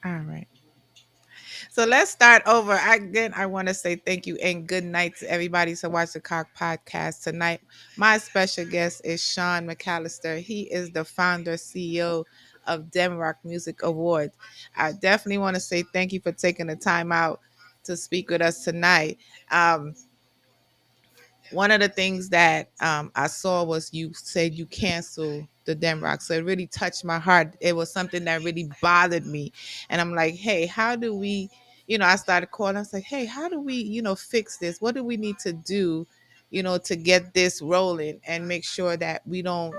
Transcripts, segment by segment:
All right. So let's start over. Again, I want to say thank you and good night to everybody to watch the Cock Podcast tonight. My special guest is Shawn McAllister. He is the founder, CEO of Demroc Music Awards. I definitely want to say thank you for taking the time out to speak with us tonight. Um, One of the things that I saw was you said you cancel the Demrock. So it really touched my heart. It was something that really bothered me. And I'm like, hey, how do we, I started calling. I was like, hey, how do we, fix this? What do we need to do, to get this rolling and make sure that we don't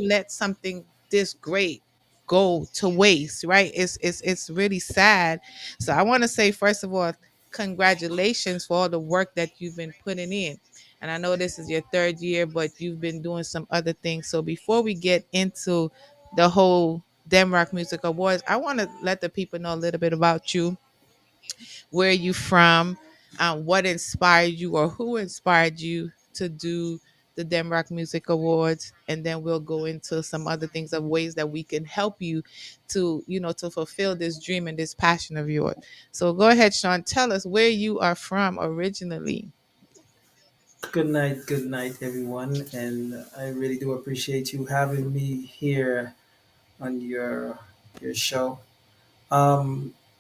let something this great go to waste, right? It's really sad. So I want to say, first of all, congratulations for all the work that you've been putting in. And I know this is your third year, but you've been doing some other things. So before we get into the whole Denmark Music Awards, I want to let the people know a little bit about you, where you from, what inspired you or who inspired you to do the Denmark Music Awards, and then we'll go into some other things of ways that we can help you to, to fulfill this dream and this passion of yours. So go ahead, Shawn, tell us where you are from originally. Good night, everyone. And I really do appreciate you having me here on your show.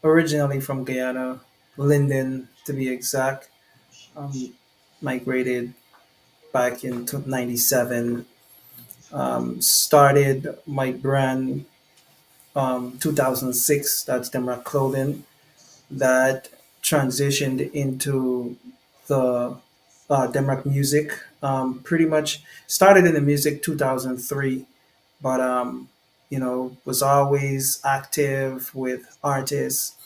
Originally from Guyana, Linden to be exact. Migrated back in 97. Started my brand 2006. That's Demroc Clothing. That transitioned into the Demroc music. Pretty much started in the music 2003, but was always active with artists,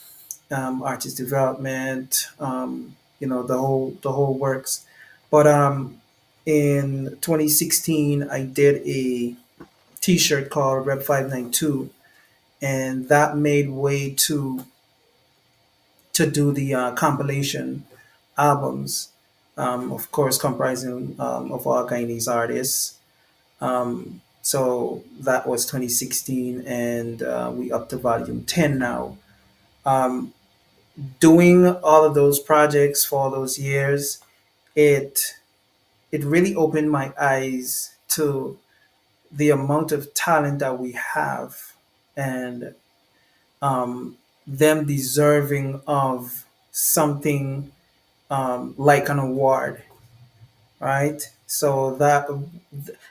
artist development, the whole works. But in 2016, I did a T-shirt called Rep 592, and that made way to do the compilation albums, of course, comprising of all Guyanese artists. So that was 2016, and we up to volume 10 now. Um, Doing all of those projects for all those years, it it really opened my eyes to the amount of talent that we have, and them deserving of something like an award, right?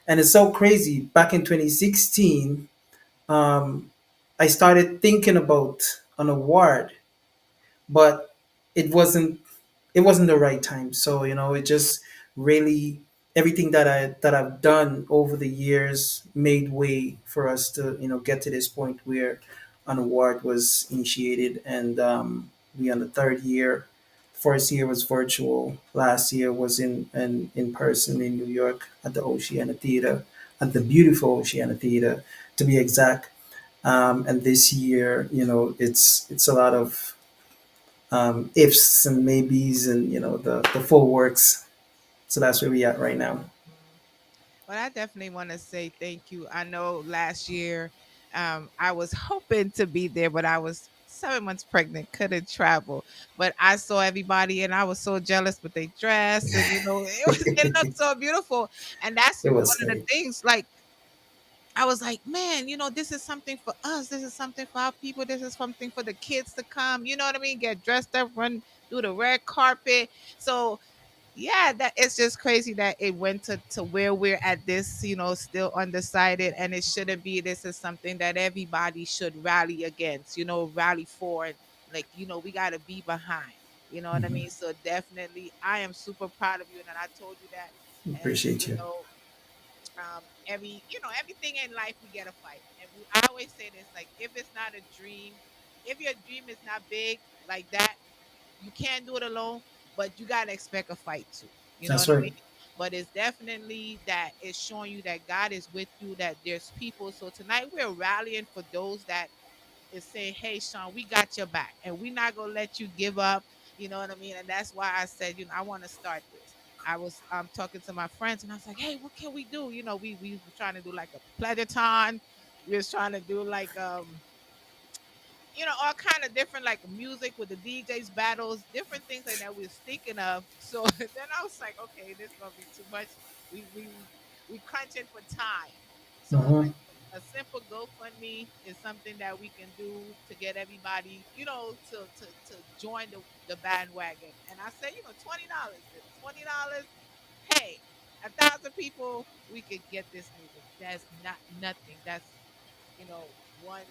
And it's so crazy. Back in 2016, um, I started thinking about an award, but it wasn't it wasn't the right time. So it just really everything that I've done over the years made way for us to get to this point where an award was initiated, and we on the third year. First year was virtual. Last year was in person in New York at the Oceana Theater, at the beautiful Oceana Theater, to be exact. And this year, it's a lot of ifs and maybes, and the full works. So that's where we at right now. Mhm. Well, I definitely want to say thank you. I know last year I was hoping to be there, but I was 7 months pregnant, couldn't travel. But I saw everybody and I was so jealous with their dress and it looked so beautiful. And that's It one was of the great. things, like I was like, man, this is something for us. This is something for our people. This is something for the kids to come. You know what I mean? Get dressed up, run through the red carpet. So yeah, that it's just crazy that it went to where we're at this, still undecided, and it shouldn't be. This is something that everybody should rally against, rally for, and like, we gotta be behind. You know what I mean? Hmm. So definitely I am super proud of you, and I told you that. And Appreciate you. everything in life we get a fight. And I always say this, like, if it's not a dream, if your dream is not big like that, you can't do it alone, but you gotta expect a fight too. You know That's what I right. mean? But it's definitely that it's showing you that God is with you, that there's people. So tonight we're rallying for those that is saying, hey, Shawn, we got your back and we're not gonna let you give up. You know what I mean? And that's why I said, I want to start this. I was talking to my friends and I was like, hey, what can we do? We were trying to do like a pleasure. We was trying to do like all kind of different like music with the DJs battles, different things like that we was thinking of. So then I was like, okay, this gonna be too much. We crunching for time. So I was Mm-hmm. like, a simple GoFundMe is something that we can do to get everybody, to join the bandwagon. And I said, $20. $20, hey, 1,000 people, we could get this moving. That's not nothing. That's one,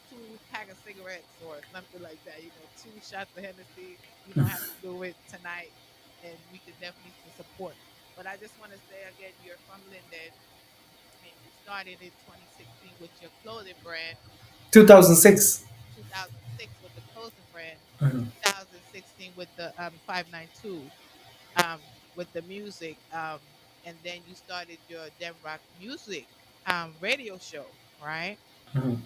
two pack of cigarettes or something like that. Two shots of Hennessy. You don't have to do it tonight, and we could definitely to support. But I just want to say again, you're from Linden, and you started in 2016 with your clothing brand. 2006. 2006 with the clothing brand. Mhm. 2016 with the 592, with the music, and then you started your Demroc music radio show, right? Mhm.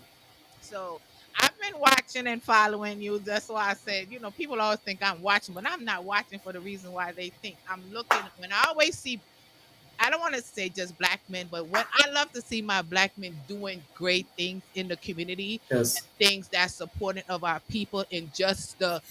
So I've been watching and following you. That's why I said, people always think I'm watching, but I'm not watching for the reason why they think I'm looking. When I always see, I don't want to say just black men, but when I love to see my black men doing great things in the community, Yes, things that's supporting of our people in just the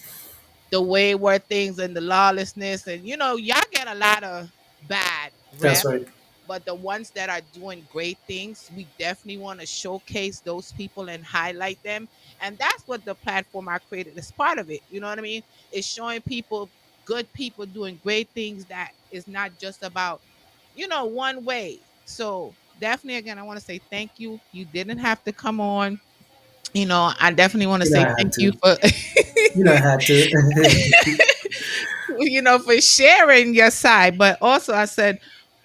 wayward things and the lawlessness. And y'all get a lot of bad that's rep, right. but the ones that are doing great things, we definitely want to showcase those people and highlight them. And that's what the platform I created is part of it. You know what I mean? It's showing people, good people doing great things, that is not just about, one way. So definitely, again, I want to say thank you. You didn't have to come on. I definitely want to You know say I had thank you to. for You know I had to. for sharing your side. But also, I said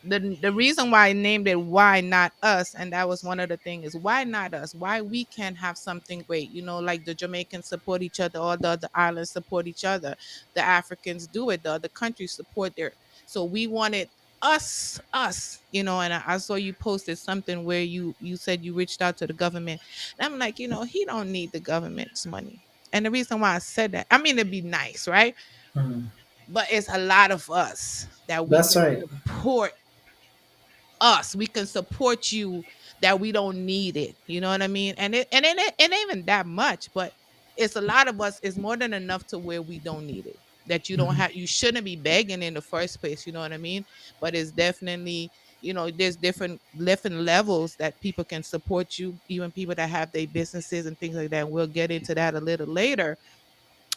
the reason why I named it "Why Not Us," and that was one of the things, is why not us? Why we can't have something great? Like the Jamaicans support each other, all the other islands support each other, the Africans do it, the other countries support their. So we wanted us. And I saw you posted something where you said you reached out to the government, and I'm like, he don't need the government's money. And the reason why I said that, I mean, it'd be nice, right? Mhm. But it's a lot of us that we That's can right. support us. We can support you, that we don't need it. You know what I mean? And it ain't even that much, but it's a lot of us. It's more than enough to where we don't need it. That you don't Mhm. have, you shouldn't be begging in the first place. You know what I mean? But it's definitely, there's different levels that people can support you, even people that have their businesses and things like that. We'll get into that a little later.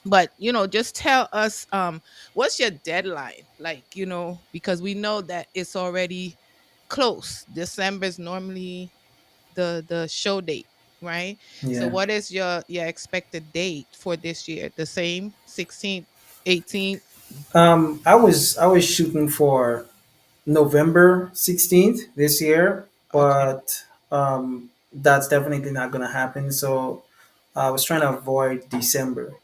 But just tell us, what's your deadline, like, because we know that it's already close. December is normally the show date, right? So Yeah. what is your expected date for this year? The same, 16th, 18th? I was shooting for November 16th this year, Okay. but that's definitely not gonna happen. So I was trying to avoid December,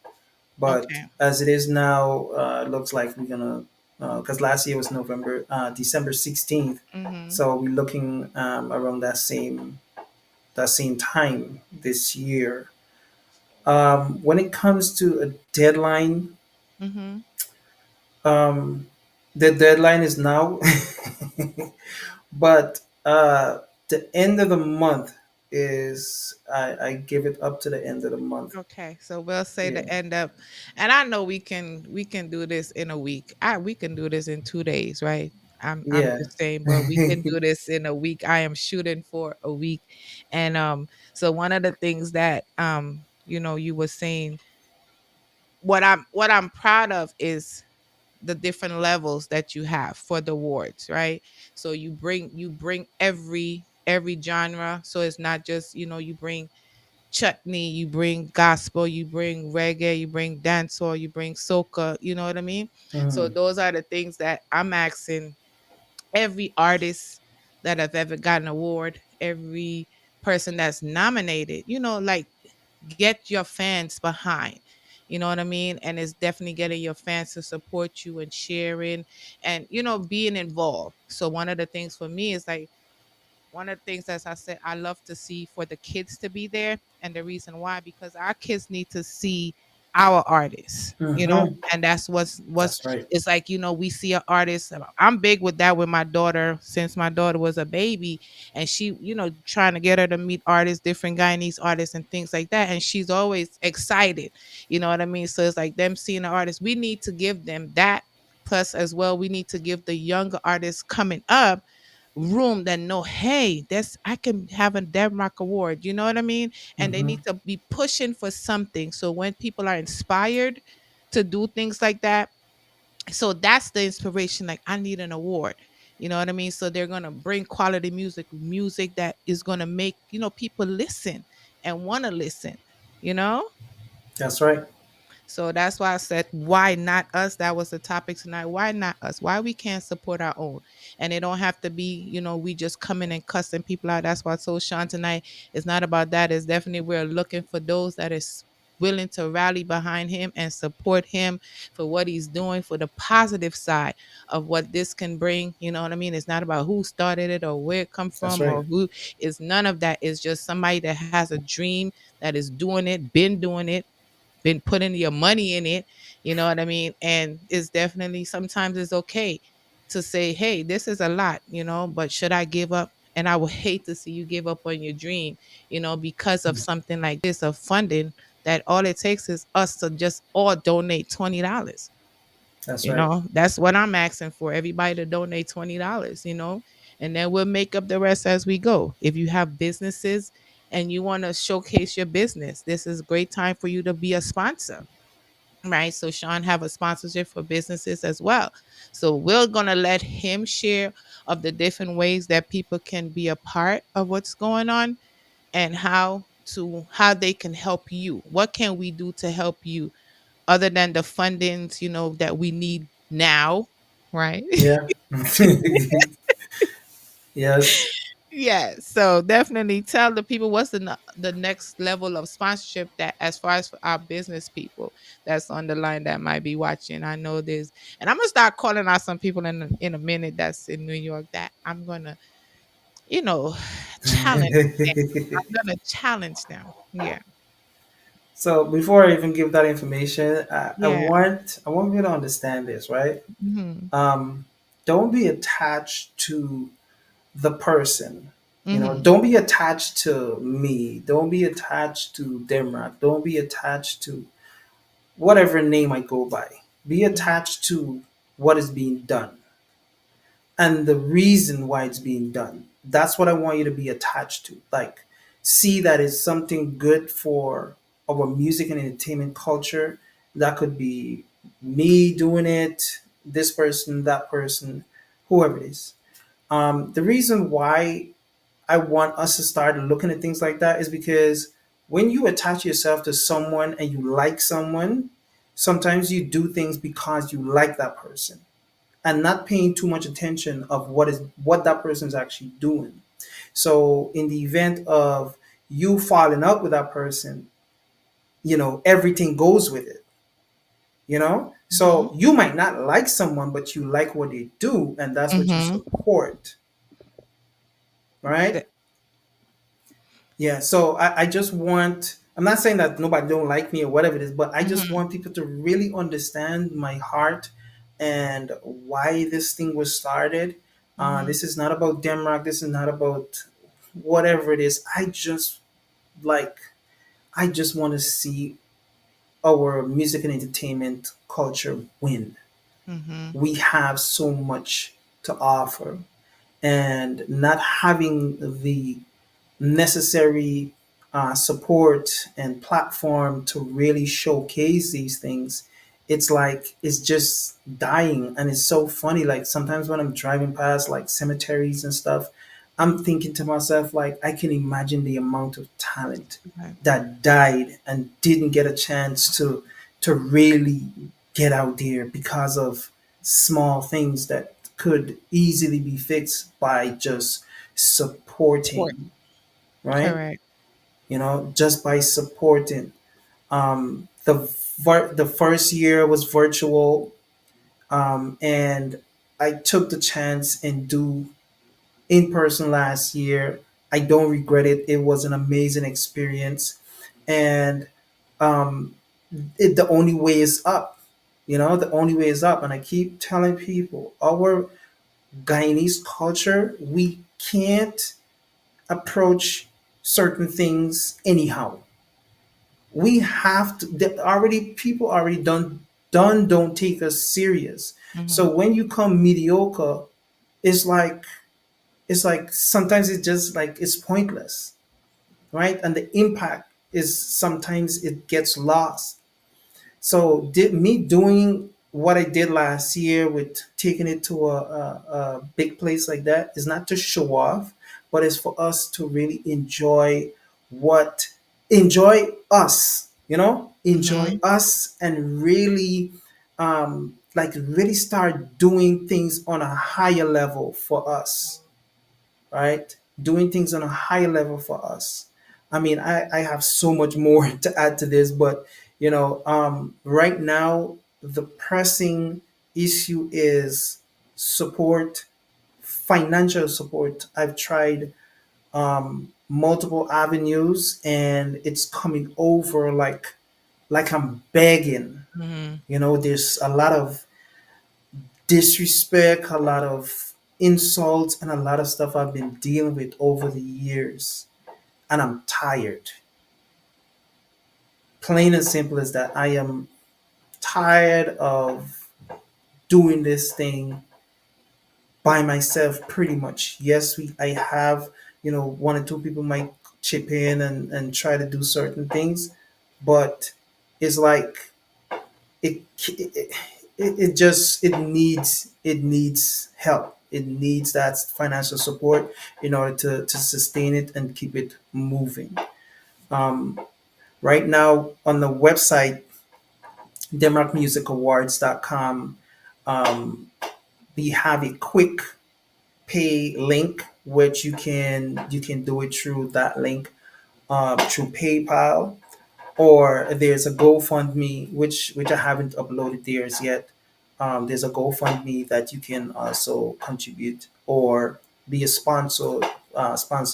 but Okay. as it is now, it looks like we're gonna, because last year was December 16th, Mm-hmm. so we're looking around that same time this year. When it comes to a deadline, Mm-hmm. um, the deadline is now, but the end of the month is I give it up to the end of the month. Okay, so we'll say Yeah, the end up, and I know we can do this in a week. We can do this in 2 days, right? I'm yeah. just saying, but we can do this in a week. I am shooting for a week, and so one of the things that you were saying, what I'm proud of is the different levels that you have for the awards, right? So you bring every genre, so it's not just you bring chutney, you bring gospel, you bring reggae, you bring dancehall, you bring soca, you know what I mean? So Mhm, those are the things that I'm asking every artist that have ever gotten an award, every person that's nominated, like, get your fans behind. You know what I mean? And it's definitely getting your fans to support you and sharing and being involved. So one of the things for me is like, one of the things, as I said, I love to see for the kids to be there. And the reason why, because our kids need to see. our artists, Mm-hmm. and that's what's That's right. it's like, we see an artist. I'm big with that with my daughter, since my daughter was a baby, and she, trying to get her to meet artists, different Guyanese artists and things like that, and she's always excited, you know what I mean? So it's like them seeing the artists, we need to give them that. Plus, as well, we need to give the younger artists coming up room that know, hey, that's I can have a Demroc award, you know what I mean? And they Mm-hmm. need to be pushing for something. So when people are inspired to do things like that, so that's the inspiration. Like, I need an award. You know what I mean? So they're gonna bring quality music that is gonna make, people listen and wanna listen, you know? That's right. So that's why I said, why not us? That was the topic tonight. Why not us? Why we can't support our own? And it don't have to be, we just coming and cussing people out. That's why I told Sean tonight, it's not about that. It's definitely, we're looking for those that is willing to rally behind him and support him for what he's doing, for the positive side of what this can bring. You know what I mean? It's not about who started it or where it come That's from, right. or who is. None of that. It's just somebody that has a dream, that is doing it, been doing it, been putting your money in it, you know what I mean? And it's definitely, sometimes it's okay to say, hey, this is a lot, but should I give up? And I would hate to see you give up on your dream, because of something like this, of funding, that all it takes is us to just all donate $20. That's right. That's what I'm asking for. Everybody to donate $20, and then we'll make up the rest as we go. If you have businesses and you want to showcase your business, this is a great time for you to be a sponsor. Right. So Sean have a sponsorship for businesses as well. So we're gonna let him share of the different ways that people can be a part of what's going on, and how they can help you. What can we do to help you, other than the fundings, that we need now, right? Yeah. Yes. Yeah, so definitely tell the people what's the next level of sponsorship, that as far as for our business people that's on the line that might be watching. I know there's, and I'm gonna start calling out some people in a minute that's in New York that I'm gonna, you know, challenge them. I'm gonna challenge them. Yeah, So before I even give that information, yeah. I want you to understand this, right? Mhm. Um, don't be attached to the person. You know, Mhm. don't be attached to me. Don't be attached to Demroc. Don't be attached to whatever name I go by. Be Mhm. attached to what is being done and the reason why it's being done. That's what I want you to be attached to. Like, see that it's something good for our music and entertainment culture. That could be me doing it, this person, that person, whoever it is. The reason why I want us to start looking at things like that is because when you attach yourself to someone and you like someone, sometimes you do things because you like that person and not paying too much attention of what that person is actually doing. So in the event of you falling up with that person, everything goes with it, Mhm. so you might not like someone, but you like what they do, and that's what you Mhm. support, right? The- Yeah, so I just want, I'm not saying that nobody don't like me or whatever it is, but I just Mhm. want people to really understand my heart and why this thing was started. Mhm. This is not about Demrock. This is not about whatever it is. Like, I just want to see our music and entertainment culture win. Mhm. We have so much to offer, and not having the necessary support and platform to really showcase these things, it's like it's just dying. And it's so funny, like sometimes when I'm driving past like cemeteries and stuff, I'm thinking to myself, like, I can imagine the amount of talent Right. that died and didn't get a chance to really get out there because of small things that could easily be fixed by just Support. supporting, right? Correct. Just by supporting. The first year was virtual, and I took the chance and do in person last year. I don't regret it. It was an amazing experience, and um, the only way is up. You know, the only way is up. And I keep telling people, our Guyanese culture, we can't approach certain things anyhow. We have to, already, people already don't take us serious. Mm-hmm. So when you come mediocre, it's like, sometimes it's just like it's pointless, right? And the impact is sometimes it gets lost. So did me doing what I did last year with taking it to a big place like that is not to show off, but it's for us to really what enjoy us, enjoy Mm-hmm. us, and really like really start doing things on a higher level for us, right? Doing things on a higher level for us. I mean, I have so much more to add to this, but right now the pressing issue is support, financial support. I've tried multiple avenues, and it's coming over like I'm begging. Mm-hmm. There's a lot of disrespect, a lot of insults, and a lot of stuff I've been dealing with over the years. And I'm tired. Plain and simple as that. I am tired of doing this thing by myself pretty much. Yes, I have, one or two people might chip in and try to do certain things, but it's like it just it needs help. It needs that financial support in order to sustain it and keep it moving. um, right now on the website demrocmusicawards.com, we have a quick pay link which you can do it through that link, through PayPal, or there's a GoFundMe which I haven't uploaded theirs yet. There's a GoFundMe that you can also contribute or be a sponsor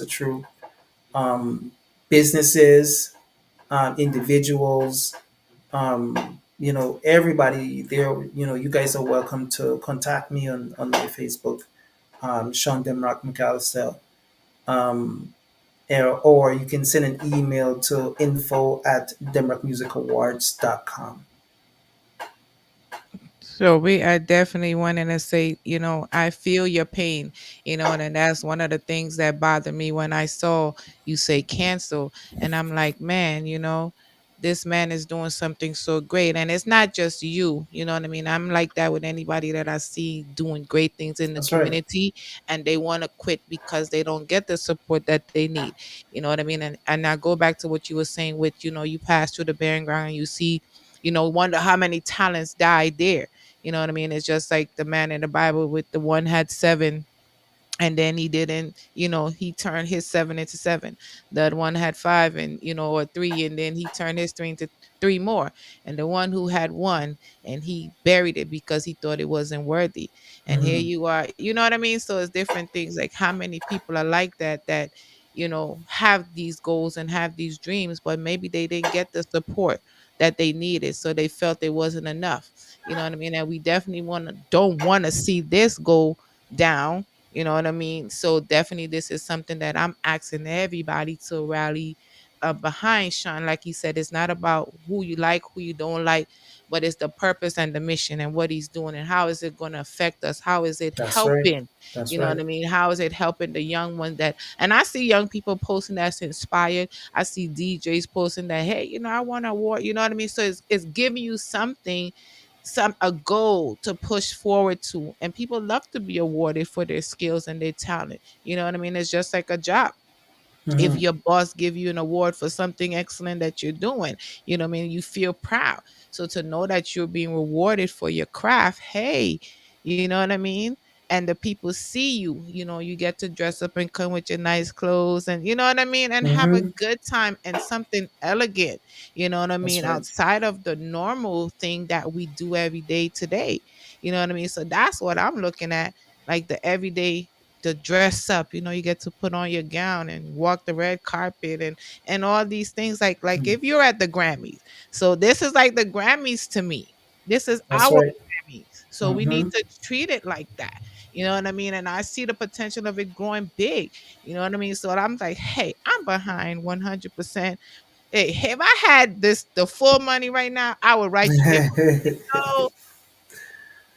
through, um, businesses, individuals, everybody there. You guys are welcome to contact me on my Facebook, Shawn Demroc McAllister. Um, or you can send an email to info@demrocmusicawards.com. So we are definitely wanting to say, I feel your pain, and that's one of the things that bothered me when I saw you say cancel. And I'm like, man, this man is doing something so great. And it's not just you, you know what I mean? I'm like that with anybody that I see doing great things in the That's right. community and they want to quit because they don't get the support that they need. You know what I mean? And I go back to what you were saying with, you pass through the bearing ground and you see, wonder how many talents died there. You know what I mean? It's just like the man in the Bible with the one had seven and then he didn't, he turned his seven into seven. The other one had five and, or three, and then he turned his three into three more. And the one who had one and he buried it because he thought it wasn't worthy. And here Hmm. you are, you know what I mean? So it's different things. Like how many people are like that, have these goals and have these dreams, but maybe they didn't get the support that they needed. So they felt it wasn't enough. You know what I mean? And we definitely don't want to see this go down. You know what I mean? So definitely this is something that I'm asking everybody to rally behind Sean. Like he said, it's not about who you like, who you don't like, but it's the purpose and the mission and what he's doing and how is it going to affect us? How is it That's right. helping? That's You know what right. I mean? How is it helping the young ones that, and I see young people posting that's inspired. I see DJs posting that, hey, I want an award. You know what I mean? So it's giving you something, a goal to push forward to, and people love to be awarded for their skills and their talent. You know what I mean? It's just like a job. If Hmm. your boss give you an award for something excellent that you're doing, you know what I mean, you feel proud. So to know that you're being rewarded for your craft, hey, you know what I mean, and the people see you, you get to dress up and come with your nice clothes and you know what I mean, and have a Hmm. good time and something elegant, you know what I That's mean, right. outside of the normal thing that we do every day today. You know what I mean? So that's what I'm looking at, like the everyday. to dress up. You know, you get to put on your gown and walk the red carpet and all these things. Like if you're at the Grammys, so this is like the Grammys to me. This is That's our right. Grammys, so we need Mm-hmm. to treat it like that. You know what I mean? And I see the potential of it growing big. You know what I mean? So I'm like, hey, I'm behind 100%. Hey, if I had the full money right now, I would write you. No,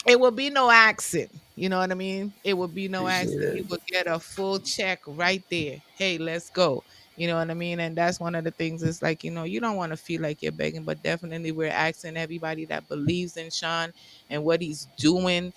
it will be no accent. You know what I mean? It will be no Appreciate accent. it. You will get a full check right there. Hey, let's go. You know what I mean? And that's one of the things is like, you don't want to feel like you're begging, but definitely we're asking everybody that believes in Sean and what he's doing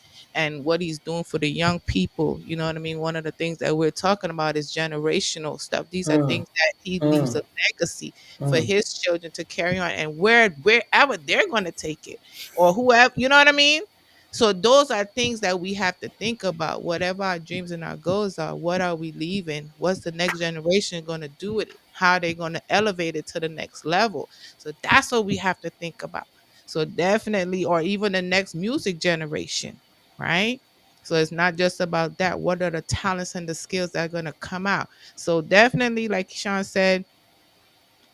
for the young people. You know what I mean? One of the things that we're talking about is generational stuff. These are Mm, things that he leaves mm, a legacy for mm. his children to carry on and wherever they're going to take it or whoever, you know what I mean? So those are things that we have to think about. Whatever our dreams and our goals are, what are we leaving? What's the next generation going to do with it? How are they going to elevate it to the next level? So that's what we have to think about. So definitely, or even the next music generation, right? So it's not just about that. What are the talents and the skills that are going to come out? So definitely, like Sean said,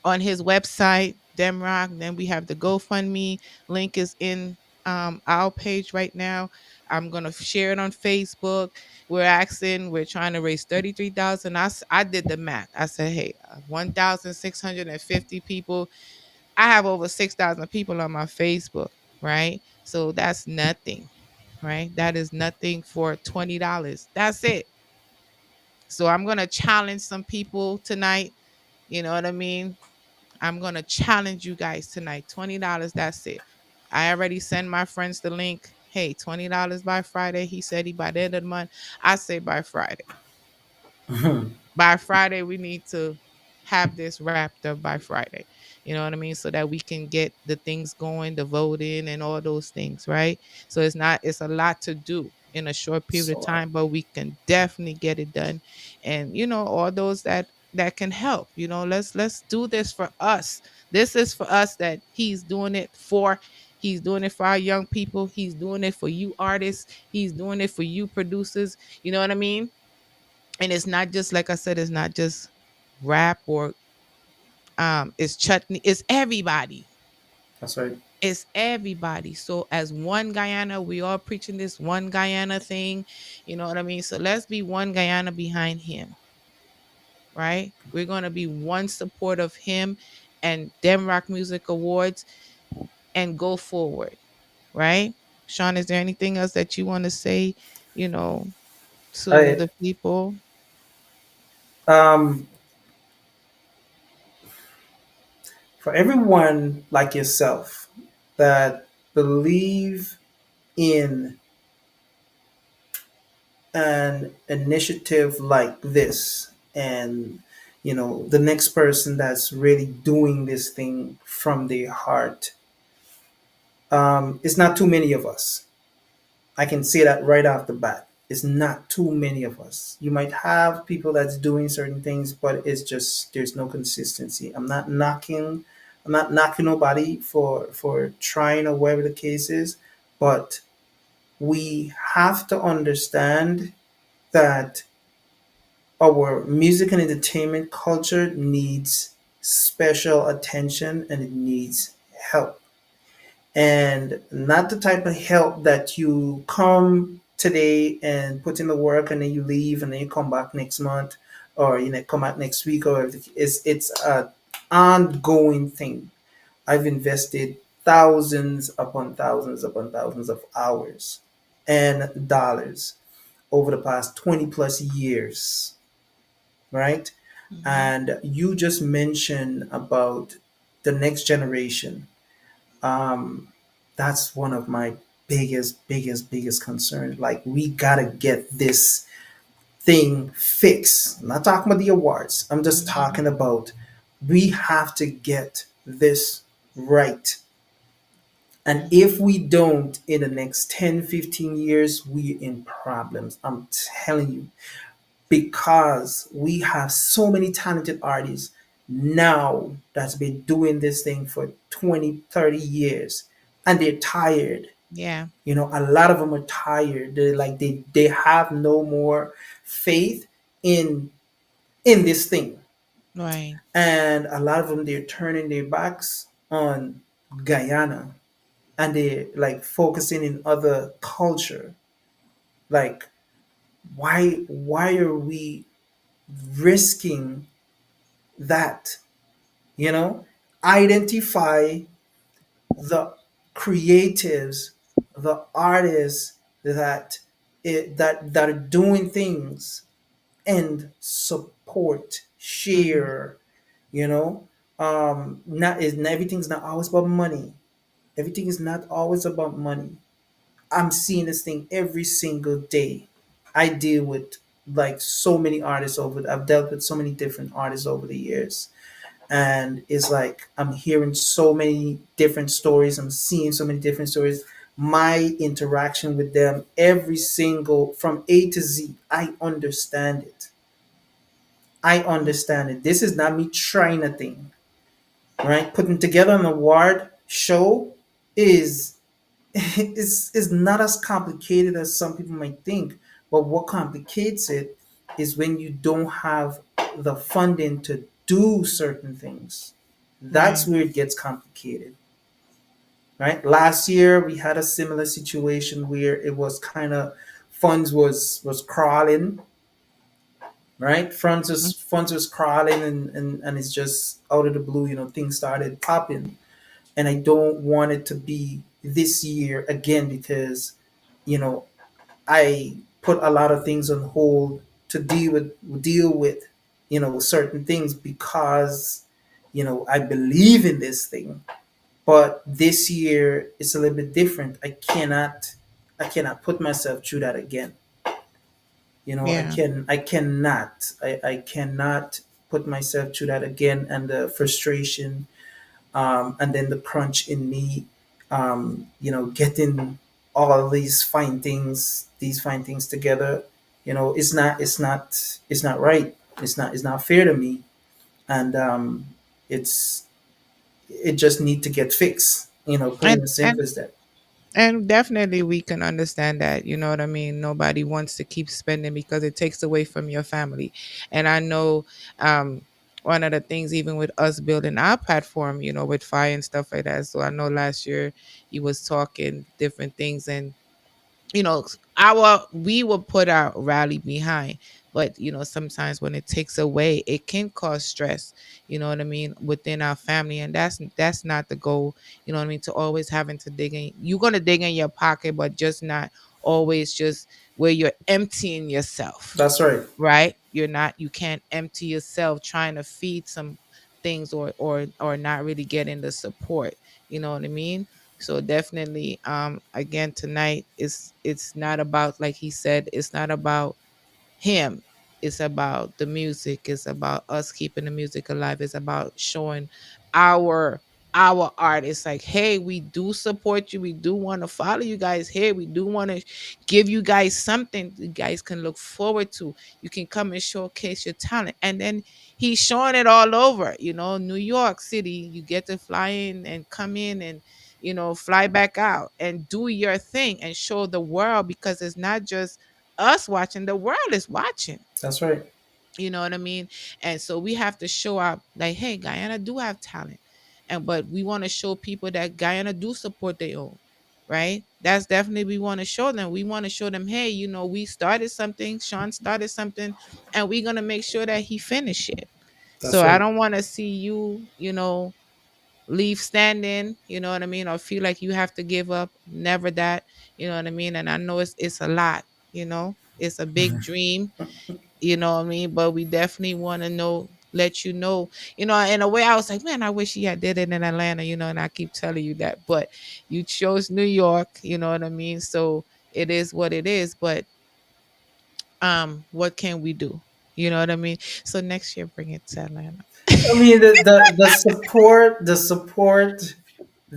on his website, Demroc. Then we have the GoFundMe link is in our page right now. I'm gonna share it on Facebook. We're trying to raise 33,000. I did the math. I said, hey, 1,650 people. I have over 6,000 people on my Facebook, right? So that's nothing, right? That is nothing for $20. That's it. So I'm gonna challenge some people tonight. You know what I mean? I'm gonna challenge you guys tonight. $20. That's it. I already sent my friends the link. Hey, $20 by Friday. He said he by the end of the month. I say by Friday. By Friday, we need to have this wrapped up by Friday. You know what I mean? So that we can get the things going, the voting and all those things, right? So it's a lot to do in a short period of So, time, but we can definitely get it done. And all those that can help, let's do this for us. This is for us that he's doing it for. He's doing it for our young people. He's doing it for you artists. He's doing it for you producers. You know what I mean? And it's not just like I said, it's not just rap or it's chutney, it's everybody. that's right. It's everybody. So as one Guyana, we all preaching this one Guyana thing. You know what I mean? So let's be one Guyana behind him, right? We're gonna be one support of him and Dem Rock Music Awards and go forward, right? Sean, is there anything else that you want to say, you know, to I the people? um for everyone like yourself that believe in an initiative like this, and the next person that's really doing this thing from their heart, it's not too many of us. I can say that right off the bat. It's not too many of us. You might have people that's doing certain things, but it's just there's no consistency. I'm not knocking nobody for trying or whatever the case is, but we have to understand that our music and entertainment culture needs special attention and it needs help. And not the type of help that you come today and put in the work and then you leave and then you come back next month, or come back next week, or it's a ongoing thing. I've invested thousands upon thousands upon thousands of hours and dollars over the past 20 plus years, right? Hmm. And you just mentioned about the next generation. um, that's one of my biggest concerns. Like, we gotta get this thing fixed. I'm not talking about the awards. I'm just Hmm. talking about we have to get this right. And Hmm. if we don't, in the next 10, 15 years, we're in problems. I'm telling you, because we have so many talented artists now that's been doing this thing for 20, 30 years, and they're tired. Yeah. A lot of them are tired. They're like they have no more faith in in this thing, Right. and a lot of them, they're turning their backs on Guyana, and they're like focusing in other culture. Like, why are we risking that? You know, identify the creatives, the artists that that are doing things, and support, Mm-hmm. share. You know, not is everything's not always about money. Everything is not always about money. I'm seeing this thing every single day. I deal with like so many artists over. I've dealt with so many different artists over the years, and it's like I'm hearing so many different stories. I'm seeing so many different stories. My interaction with them, every single from A to Z, I understand it. I understand it. This is not me trying a thing, right? Putting together an award show is is not as complicated as some people might think. But what complicates it is when you don't have the funding to do certain things. That's Right. where it gets complicated, right? Last year we had a similar situation where it was kind of funds was crawling, right? Funds was crawling, and it's just out of the blue, things started popping, and I don't want it to be this year again because you know I put a lot of things on hold to deal with certain things because I believe in this thing. But this year it's a little bit different. I cannot put myself through that again. Yeah. I cannot put myself through that again, and the frustration, and then the crunch in me, getting all these fine things together. It's not right. It's not fair to me, and it's it just need to get fixed. Plain And and and simple as that. and definitely we can understand that, you know what I mean? Nobody wants to keep spending because it takes away from your family. And I know one of the things even with us building our platform, with fire and stuff like that. So I know last year he was talking different things, and our we will put our rally behind, but sometimes when it takes away, it can cause stress, you know what I mean, within our family, and that's not the goal. You know what I mean, to always having to dig in, you're gonna dig in your pocket, but just not always just where you're emptying yourself, That's right. right? You can't empty yourself trying to feed some things, or not really getting the support, you know what I mean? So definitely, again, tonight it's not about, like he said, it's not about him. It's about the music. It's about us keeping the music alive. It's about showing our our art. It's like, hey, we do support you. We do want to follow you guys here. We do want to give you guys something you guys can look forward to. You can come and showcase your talent. And then he's showing it all over, New York City. You get to fly in and come in and fly back out and do your thing and show the world, because it's not just us watching, the world is watching. That's right. You know what I mean? And so we have to show up like, hey, Guyana do have talent. And but we want to show people that Guyana do support their own, right? That's definitely, we want to show them. We want to show them, hey, we started something, Shawn started something, and we're gonna make sure that he finish it. So That's I right. don't want to see you, leave standing, you know what I mean, or feel like you have to give up. Never that, you know what I mean? And I know it's a lot, it's a big dream, you know what I mean? But we definitely want to let you know, in a way I was like, man, I wish he had did it in Atlanta, and I keep telling you that. But you chose New York, you know what I mean? So it is what it is. But what can we do? You know what I mean? So next year bring it to Atlanta. I mean, the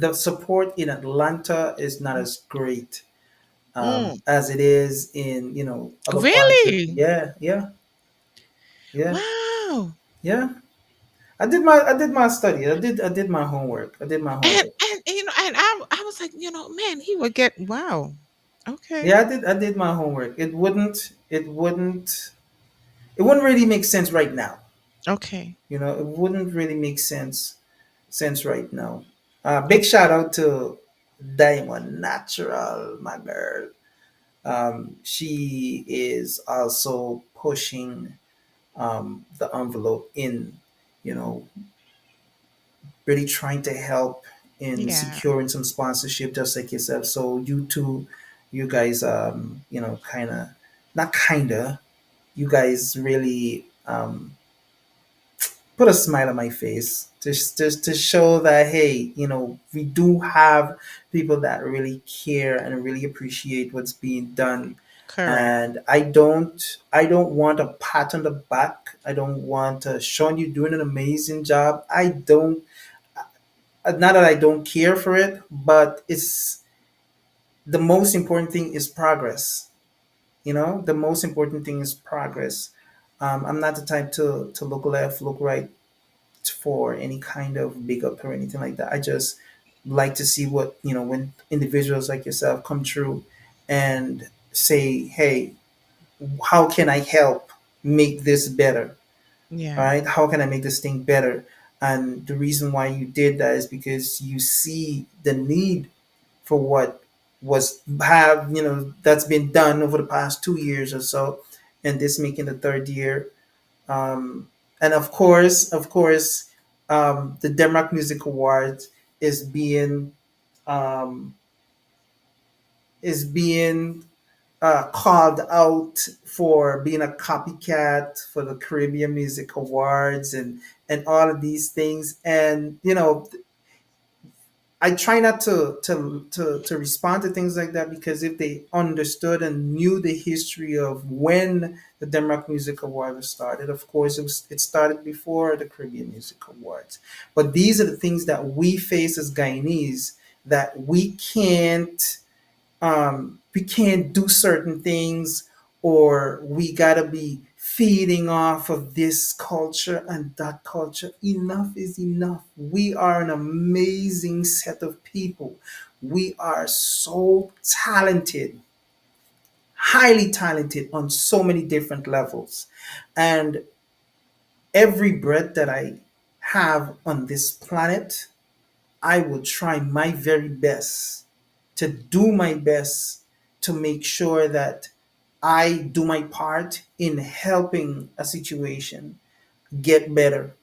support in Atlanta is not as great Mm, as it is in other parts. really? Yeah, yeah, yeah, Wow. yeah. I did my study. I did my homework. I did my And homework. and and I was like, man, he would get, wow. Okay. Yeah, I did my homework. It wouldn't. It wouldn't really make sense right now. Okay. It wouldn't really make sense right now. Oh, Big shout out to Diamond Natural, my girl. She is also pushing the envelope in, you know, really trying to help in yeah. securing some sponsorship, just like yourself. So you two, you guys, kind of, not kinda, you guys really put a smile on my face to show that, hey, we do have people that really care and really appreciate what's being done. Correct. And I don't want a pat on the back. I don't want Sean, you doing an amazing job. I don't Not that I don't care for it, but it's the most important thing is progress. The most important thing is progress. I'm not the type to look left, look right for any kind of big up or anything like that. I just like to see what, when individuals like yourself come through and say, hey, how can I help make this better? All Yeah. right, how can I make this thing better? And the reason why you did that is because you see the need for what that's been done over the past 2 years or so, and this making the third year. And of course, the Demroc Music Awards is um, being called out for being a copycat for the Caribbean Music Awards and all of these things. And I try not to respond to things like that, because if they understood and knew the history of when the Denmark Music Award was started, of course it started before the Caribbean Music Awards. But these are the things that we face as Guyanese, that we can't do certain things, or we gotta be feeding off of this culture and that culture. Enough is enough. We are an amazing set of people. We are so talented, highly talented on so many different levels. And every breath that I have on this planet, I will try my very best to do my best to make sure that I do my part in helping a situation get better,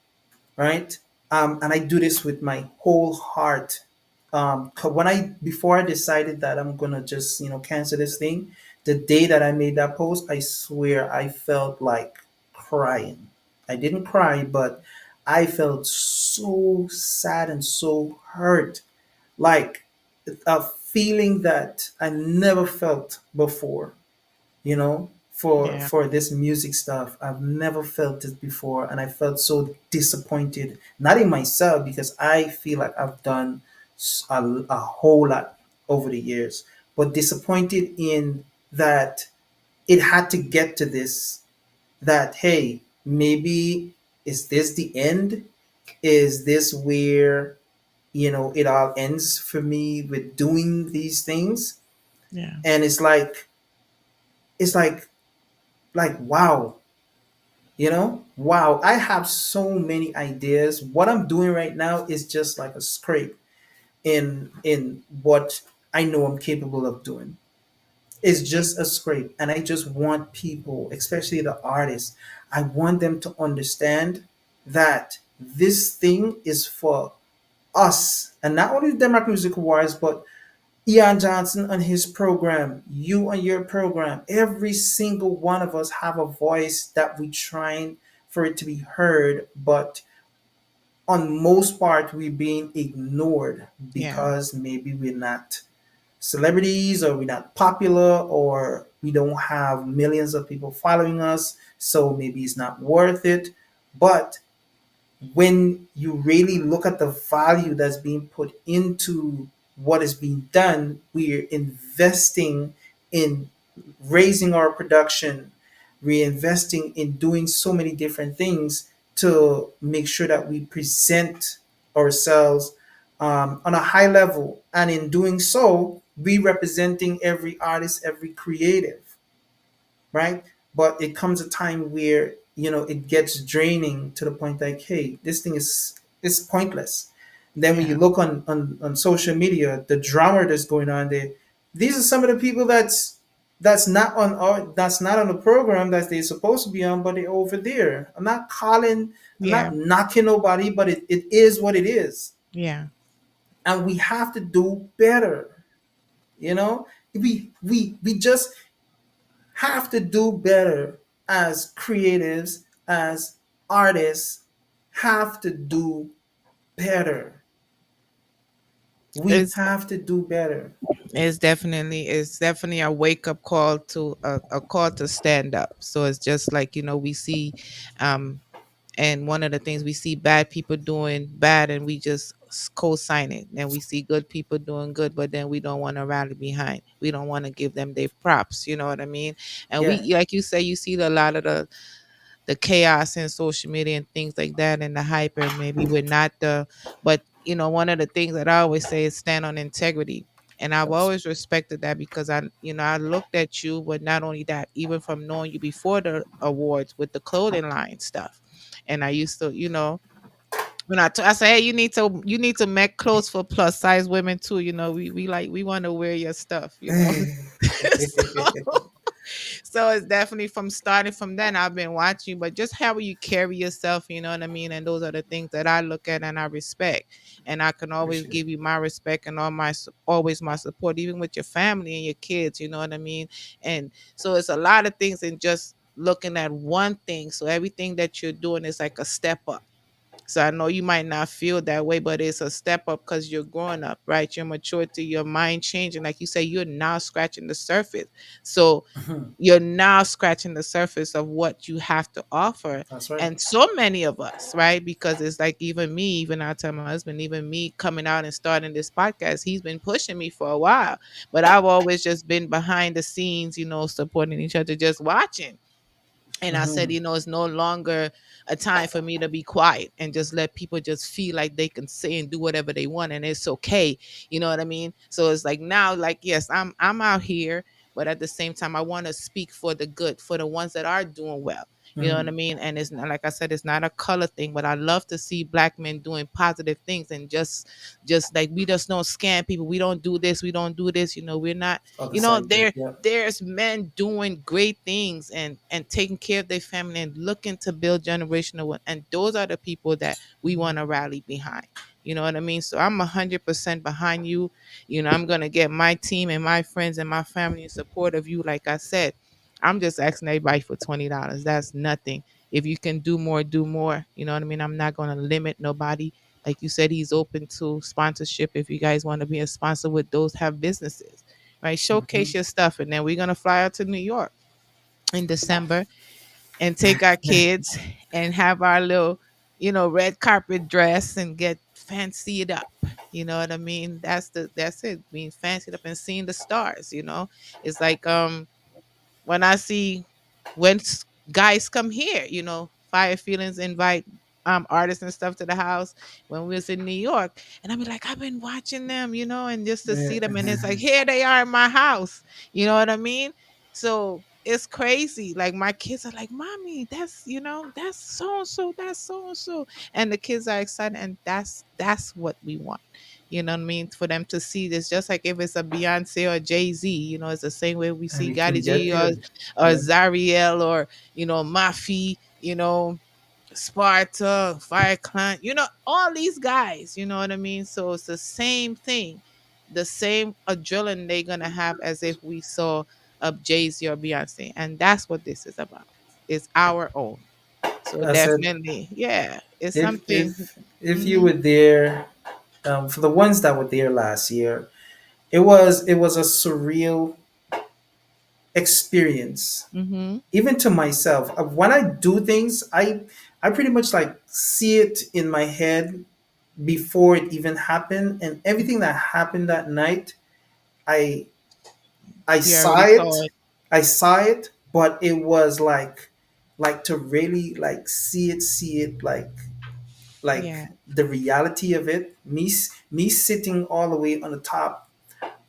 right? And I do this with my whole heart. 'Cause before I decided that I'm gonna just cancel this thing, the day that I made that post, I swear I felt like crying. I didn't cry, but I felt so sad and so hurt, like a feeling that I never felt before, for Yeah. this music stuff. I've never felt it before, and I felt so disappointed, not in myself, because I feel like I've done a whole lot over the years, but disappointed in that it had to get to this, that, hey, maybe, is this the end? Is this where it all ends for me with doing these things? Yeah. And it's like wow. Wow, I have so many ideas. What I'm doing right now is just like a scrape in what I know I'm capable of doing. It's just a scrape, and I just want people, especially the artists, I want them to understand that this thing is for us, and not only the Denmark Music Awards, but Ian Johnson and his program, you and your program, every single one of us have a voice that we trying for it to be heard, but on most part we're being ignored Yeah. because maybe we're not celebrities, or we're not popular, or we don't have millions of people following us, so maybe it's not worth it. But when you really look at the value that's being put into what is being done, we're investing in raising our production, reinvesting in doing so many different things to make sure that we present ourselves on a high level. And in doing so, we representing every artist, every creative, right? But it comes a time where it gets draining to the point like, hey, this thing is pointless. Then when you Yeah. look on social media, the drama that's going on there, these are some of the people that's not on the program that they're supposed to be on, but they're over there. I'm Yeah. not knocking nobody, but it is what it is. Yeah. And we have to do better. You know, we just have to do better as creatives, as artists, have to do better. We It's have to do better. it's definitely a wake up call to a call to stand up. So it's just like, we see, um and one of the things we see bad people doing bad and we just co-sign it, and we see good people doing good, but then we don't want to rally behind, we don't want to give them their props, you know what I mean? And Yeah. we, like you say, you see a lot of the chaos in social media and things like that and the hype, and maybe we're not the, but one of the things that I always say is stand on integrity. And I've Abs- always respected that because I looked at you, but not only that, even from knowing you before the awards with the clothing line stuff. And I used to, when I say, hey, you need to make clothes for plus size women too. We want to wear your stuff. So it's definitely from starting from then I've been watching you, but just how you carry yourself, you know what I mean? And those are the things that I look at and I respect. And I can always Appreciate it. give you my respect and always my support, even with your family and your kids, you know what I mean? And so it's a lot of things in just looking at one thing. So everything that you're doing is like a step up. So I know you might not feel that way, but it's a step up because you're growing up, right? Your maturity, your mind changing. Like you say, you're now scratching the surface. So Mhm. you're now scratching the surface of what you have to offer. That's right. And so many of us, right? Because it's like even me, even I tell my husband, even me coming out and starting this podcast, he's been pushing me for a while. But I've always just been behind the scenes, supporting each other, just watching. And I said, Hmm. it's no longer a time for me to be quiet and just let people just feel like they can say and do whatever they want and it's okay. You know what I mean? So it's like now, like, yes, I'm out here, but at the same time, I want to speak for the good, for the ones that are doing well. You know what I Hmm. mean? And it's not, like I said, it's not a color thing, but I love to see black men doing positive things and just like we just don't scam people. We don't do this. We don't do this. We're not. Other You know, side to it. there Yeah. there's men doing great things and taking care of their family and looking to build generational wealth. And those are the people that we want to rally behind. You know what I mean? So I'm 100% behind you. I'm gonna get my team and my friends and my family in support of you. Like I said, I'm just asking everybody for $20. That's nothing. If you can do more, do more. You know what I mean? I'm not gonna limit nobody. Like you said, he's open to sponsorship if you guys want to be a sponsor with those have businesses, right? Showcase Hmm. your stuff. And then we're going to fly out to New York in December and take our kids and have our little, red carpet dress and get fancied up. You know what I mean? That's it. Being fancied up and seeing the stars, It's like when I see guys come here, Fire Feelings invite artists and stuff to the house when we was in New York. And I'd be like, I've been watching them, and just to Yeah. see them. And it's like, here they are in my house. You know what I mean? So it's crazy. Like my kids are like, Mommy, that's so and so, that's so and so. And the kids are excited, and that's what we want. You know what I mean? For them to see this, just like if it's a Beyonce or Jay-Z, it's the same way we And see we can Gotti get G there. or Yeah. Zariel or, Mafi, Sparta, Fire Clan, all these guys, you know what I mean? So it's the same thing, the same adrenaline they're gonna have as if we saw a Jay-Z or Beyonce. And that's what this is about. It's our own. So I said, definitely, yeah, it's if something. if you Mm-hmm. were there, for the ones that were there last year, it was a surreal experience. Mm-hmm. Even to myself, when I do things, I pretty much like see it in my head before it even happened, and everything that happened that night, I I You saw already saw it. it. I saw it, but it was like to really like see it like Yeah. the reality of it. Me sitting all the way on the top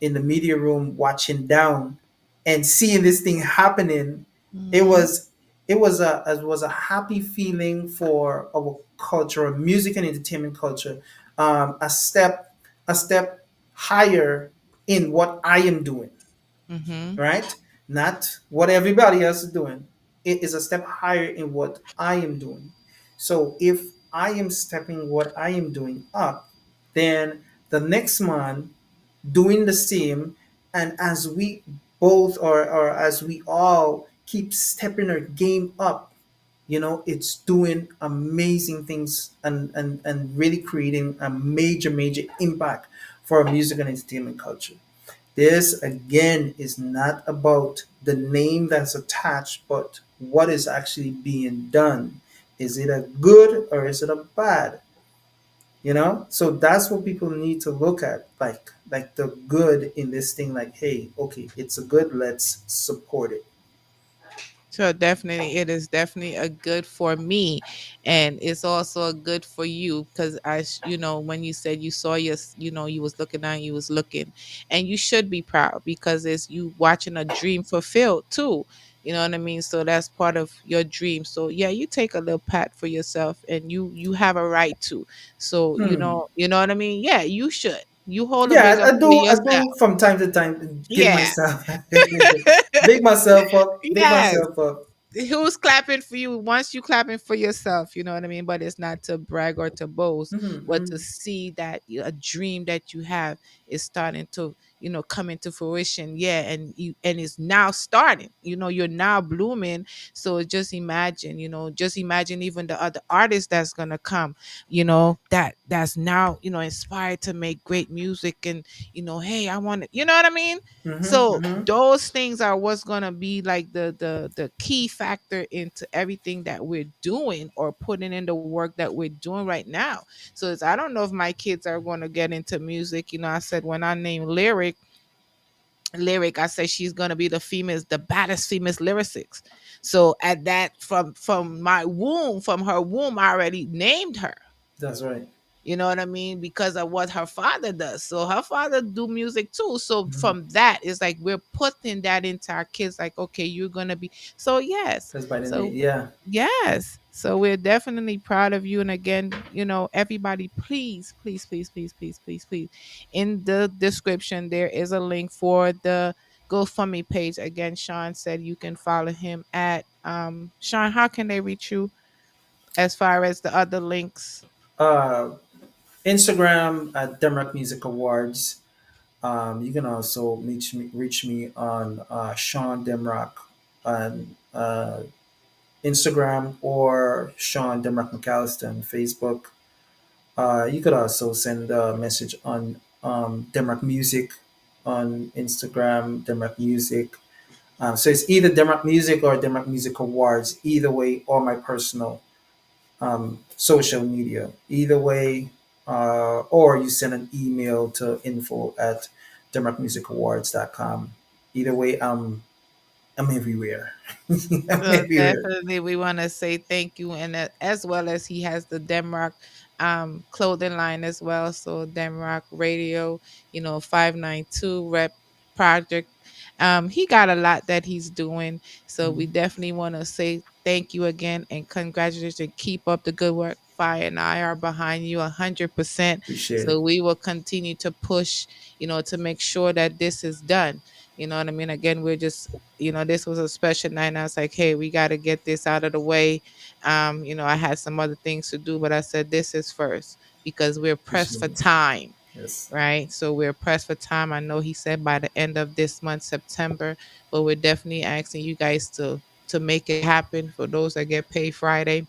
in the media room watching down and seeing this thing happening. It Mm-hmm. was it was a happy feeling for our culture, music and entertainment culture, a step higher in what I am doing, Mm-hmm. right? Not what everybody else is doing. It is a step higher in what I am doing. So if I am stepping what I am doing up, then the next man doing the same, and as we both or as we all keep stepping our game up, it's doing amazing things and really creating a major impact for our music and entertainment culture. This again is not about the name that's attached, but what is actually being done. Is it a good or is it a bad? So that's what people need to look at, like the good in this thing. Like, hey, okay, it's a good. Let's support it. So definitely, it is definitely a good for me, and it's also a good for you because when you said you saw you was looking down, you was looking, and you should be proud because it's you watching a dream fulfilled too. You know what I mean? So that's part of your dream. So yeah, you take a little pat for yourself, and you have a right to. So Hmm. you know what I mean? Yeah, you should. You hold a Yeah, big up for I yourself. do from time to time give Yeah. myself big Yes. myself up. Who's clapping for you once you clapping for yourself, you know what I mean? But it's not to brag or to boast, but to Hmm. see that a dream that you have is starting to come into fruition. Yeah, and it's now starting, you're now blooming. So just imagine even the other artists that's gonna come, that's now inspired to make great music. And hey, I want to, you know what I mean? Hmm. So Hmm. those things are what's gonna be like the key factor into everything that we're doing or putting in the work that we're doing right now. So I don't know if my kids are gonna get into music. I said when I named Lyric, I said she's gonna be the baddest female lyricists. So at that from her womb, I already named her. That's right. You know what I mean? Because of what her father does. So her father do music too. So Hmm. from that, it's like we're putting that into our kids. Like, okay, you're gonna be. So yes. That's by the name. So Yeah, yes. So we're definitely proud of you. And again, everybody, please, please, please, please, please, please, please, in the description there is a link for the GoFundMe page. Again, Shawn said you can follow him at Shawn. How can they reach you as far as the other links? uh, Instagram at Demroc Music Awards. You can also reach me on Shawn Demroc on Instagram, or Shawn Demroc McAllister on Facebook. You could also send a message on Demroc Music on Instagram, Demroc Music. So it's either Demroc Music or Demroc Music Awards, either way, or my personal social media, either way, or you send an email to info at demrocmusicawards.com. Either way, I'm everywhere. I'm So everywhere. definitely, we want to say thank you, and as well as he has the Demroc clothing line as well. So Demroc Radio, 592 Rep Project. He got a lot that he's doing. So we Mhm. definitely want to say thank you again and congratulations. And keep up the good work. Fire and I are behind you 100%. Appreciate it. So we will continue to push, to make sure that this is done. You know what I mean? Again, we're just this was a special night. And I was like, hey, we got to get this out of the way. I had some other things to do, but I said, this is first because we're pressed Appreciate for it. time. Yes. Right. So we're pressed for time. I know he said by the end of this month, September, but we're definitely asking you guys to make it happen. For those that get paid Friday,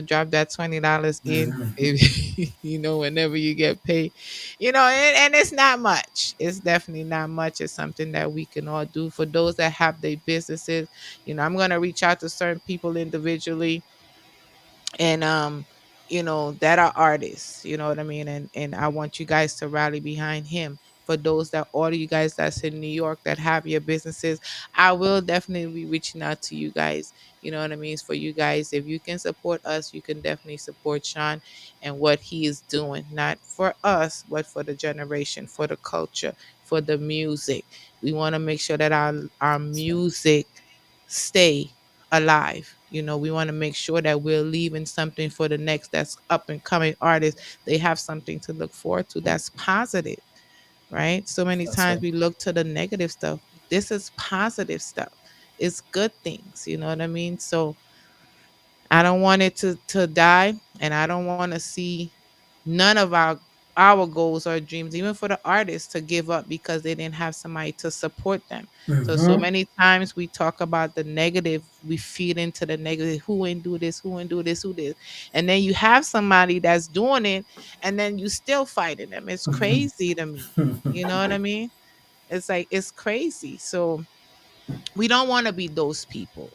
drop that $20 in. If, whenever you get paid, and it's not much. It's definitely not much. It's something that we can all do. For those that have their businesses, I'm gonna reach out to certain people individually, and that are artists, you know what I mean, and I want you guys to rally behind him. For those that order, you guys that's in New York that have your businesses, I will definitely be reaching out to you guys. You know what I mean? For you guys, if you can support us, you can definitely support Shawn and what he is doing, not for us but for the generation, for the culture, for the music. We want to make sure that our That's right. music stay alive. We want to make sure that we're leaving something for the next that's up and coming artist. They have something to look forward to that's positive, right? So many That's times right. we look to the negative stuff. This is positive stuff. It's good things, you know what I mean? So I don't want it to die, and I don't want to see none of our goals or dreams, even for the artists, to give up because they didn't have somebody to support them. So Mm-hmm. many times we talk about the negative, we feed into the negative. Who ain't do this? Who ain't do this? Who did? And then you have somebody that's doing it, and then you still fighting them. It's crazy to me. You know what I mean? It's like it's crazy. So we don't want to be those people.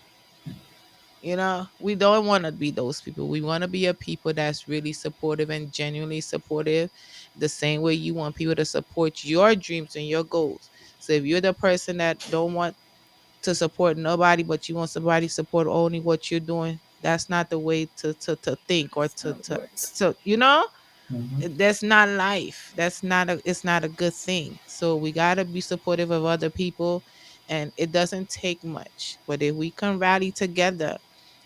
We don't want to be those people. We want to be a people that's really supportive and genuinely supportive, the same way you want people to support your dreams and your goals. So if you're the person that don't want to support nobody, but you want somebody to support only what you're doing, that's not the way to think, or How it works. Mm-hmm. that's not life. It's not a good thing. So we got to be supportive of other people, and it doesn't take much. But if we can rally together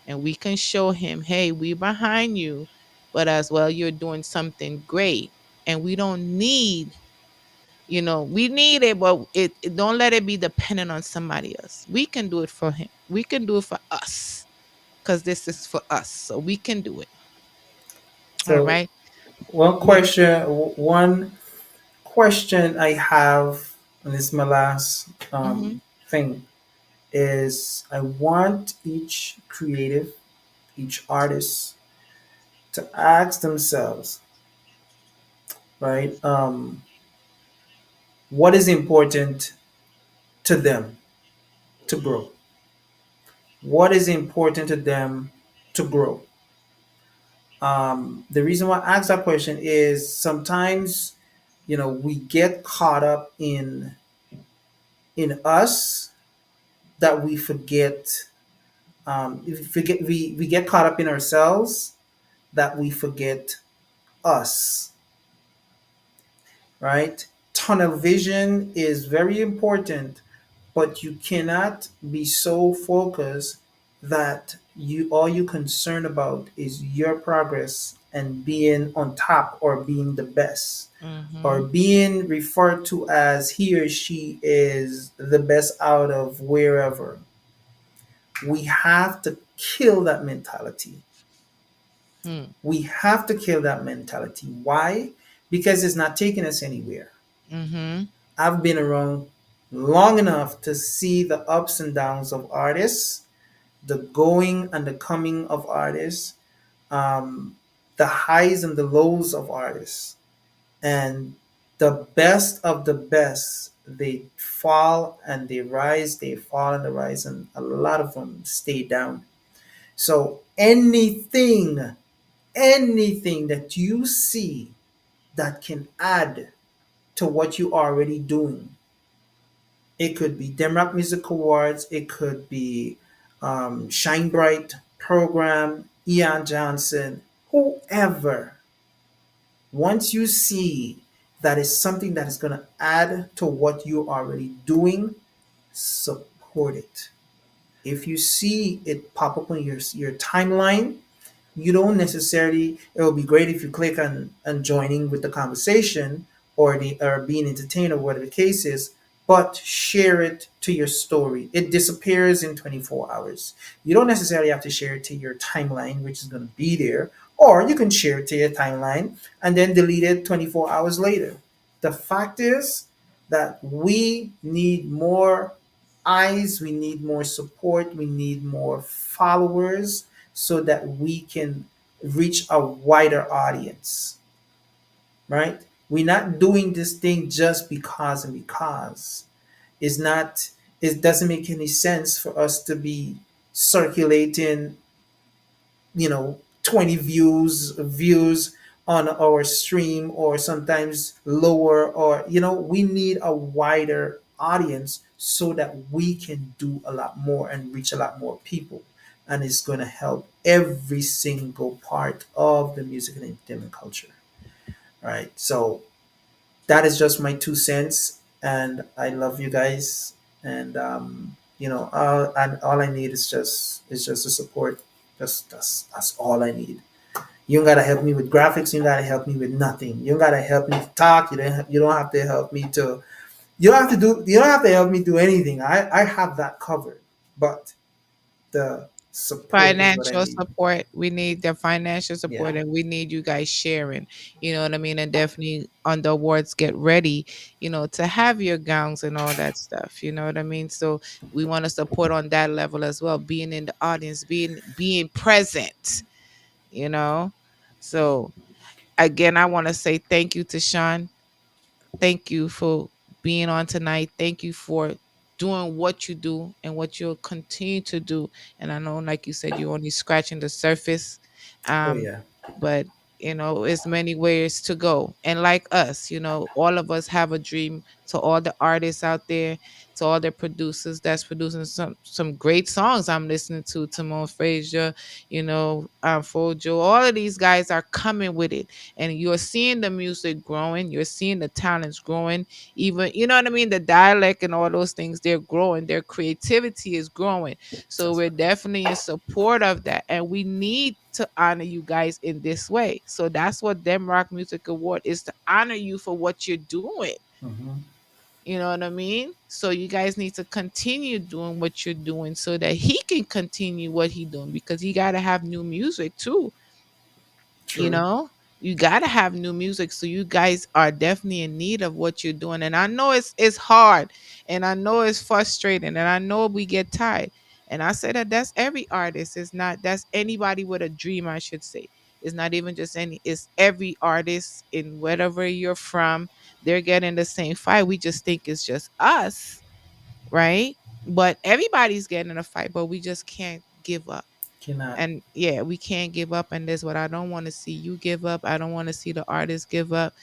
and we can show him, hey, we behind you, but as well you're doing something great, and we don't need, we need it, but don't let it be dependent on somebody else. We can do it for him. We can do it for us, because this is for us, so we can do it. All So right. one Yeah. question, one question I have, and this is my last Mm-hmm. thing, is I want each creative, each artist to ask themselves, right? What is important to them to grow? What is important to them to grow? The reason why I ask that question is sometimes, we get caught up in us that we forget. We get caught up in ourselves that we forget us, right? Tunnel vision is very important, but you cannot be so focused that you all you concerned about is your progress and being on top or being the best or Mm-hmm. being referred to as he or she is the best out of wherever. We have to kill that mentality. Hmm. We have to kill that mentality. Why? Because it's not taking us anywhere. Mm-hmm. I've been around long enough to see the ups and downs of artists, the going and the coming of artists, um, the highs and the lows of artists. And the best of the best, they fall and they rise, they fall and they rise, and a lot of them stay down. So anything that you see that can add to what you are already doing. It could be Demroc Music Awards. It could be Shine Bright program, Ian Johnson, whoever. Once you see that is something that is going to add to what you're already doing, support it. If you see it pop up on your timeline, you don't necessarily, it will be great if you click on joining with the conversation or being entertained or whatever the case is, but share it to your story. It disappears in 24 hours. You don't necessarily have to share it to your timeline, which is going to be there, or you can share it to your timeline and then delete it 24 hours later. The fact is that we need more eyes, we need more support, we need more followers so that we can reach a wider audience, right? We're not doing this thing just because and because. It's not, it doesn't make any sense for us to be circulating 20 views on our stream or sometimes lower or we need a wider audience so that we can do a lot more and reach a lot more people, and it's going to help every single part of the music and entertainment culture. All right, so that is just my 2 cents, and I love you guys, and And all I need is just the support. That's all I need. You don't gotta help me with graphics. You don't gotta help me with nothing. You don't gotta help me to talk. You don't have to help me to. You don't have to help me do anything. I have that covered. But the support is what I Financial need. support. We need the financial Yeah. support, and we need you guys sharing. You know what I mean? And definitely on the awards, get ready, to have your gowns and all that stuff. You know what I mean? So we want to support on that level as well, being in the audience, being present, you know. So again, I want to say thank you to Shawn. Thank you for being on tonight. Thank you for doing what you do and what you'll continue to do. And I know, like you said, you're only scratching the surface. Oh Um, yeah. but it's many ways to go. And like us, all of us have a dream. To all the artists out there, to all the producers that's producing some great songs I'm listening to, Timon Frazier, Fojo, all of these guys are coming with it, and you're seeing the music growing, you're seeing the talents growing, even, you know what I mean, the dialect and all those things, they're growing, their creativity is growing. So That's we're right. definitely in support of that, and we need to honor you guys in this way. So that's what Demroc Music Award is, to honor you for what you're doing. Hmm. You know what I mean? So you guys need to continue doing what you're doing so that he can continue what he doing, because he got to have new music too. you True. know you got to have new music, so you guys are definitely in need of what you're doing. And I know it's hard, and I know it's frustrating, and I know we get tired. And I say that that's every artist. It's not That's anybody with a dream, I should say. It's not even just any, it's every artist in wherever you're from. They're getting the same fight. We just think it's just us, right? But everybody's getting a fight, but we just can't give up. Cannot. And yeah, we can't give up. And this what I don't want to see you give up. I don't want to see the artists give up.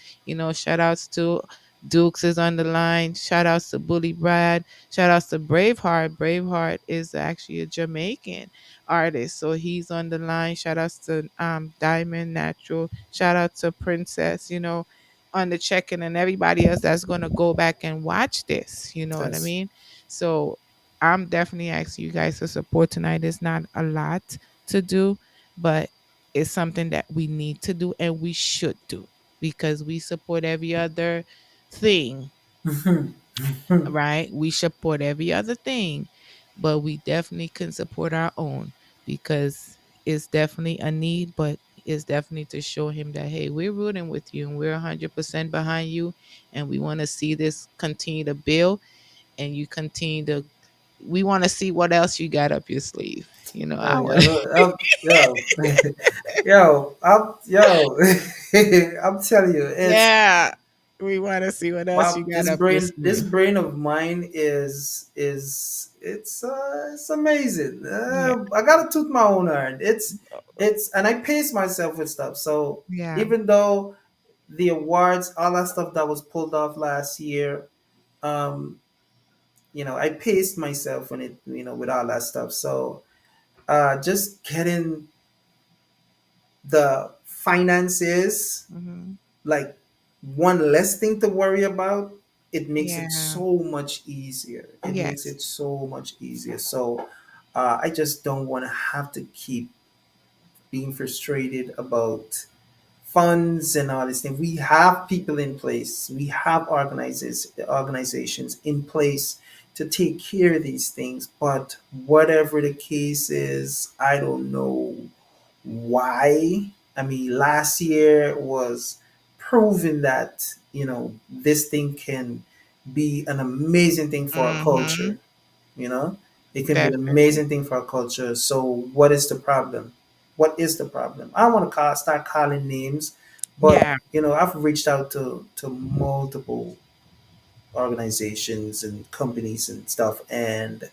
Shout outs to Dukes is on the line. Shout outs to Bully Brad. Shout outs to Braveheart. Braveheart is actually a Jamaican artist, so he's on the line. Shout outs to Diamond Natural. Shout out to Princess, on the check-in, and everybody else that's gonna go back and watch this. You know what I Yes. mean? So I'm definitely asking you guys to support tonight. It's not a lot to do, but it's something that we need to do and we should do, because we support every other thing, right? We support every other thing, but we definitely can support our own, because it's definitely a need, but it's definitely to show him that, hey, we're rooting with you and we're 100% behind you, and we want to see this continue to build, and you continue to, we want to see what else you got up your sleeve. Oh I yeah. want Look, yo, yo. I'm telling you, it's Yeah. We want to see what else you wow. got This up your brain, this sleeve. brain of mine is it's amazing. Yeah. I gotta toot my own horn. It's and I pace myself with stuff. So Yeah. even though the awards, all that stuff that was pulled off last year, um, I paced myself when it, with all that stuff. So just getting the finances, Hmm. like one less thing to worry about, it makes it Yeah. so much easier. It makes Yes. it so much easier. So I just don't want to have to keep being frustrated about funds and all this thing. We have people in place. We have organizations in place to take care of these things. But whatever the case is, I don't know why. I mean, last year was proving that this thing can be an amazing thing for our Hmm. culture. You know, it can be an Definitely. amazing thing for our culture. So, what is the problem? What is the problem? I don't want to start calling names, but Yeah. I've reached out to multiple organizations and companies and stuff, and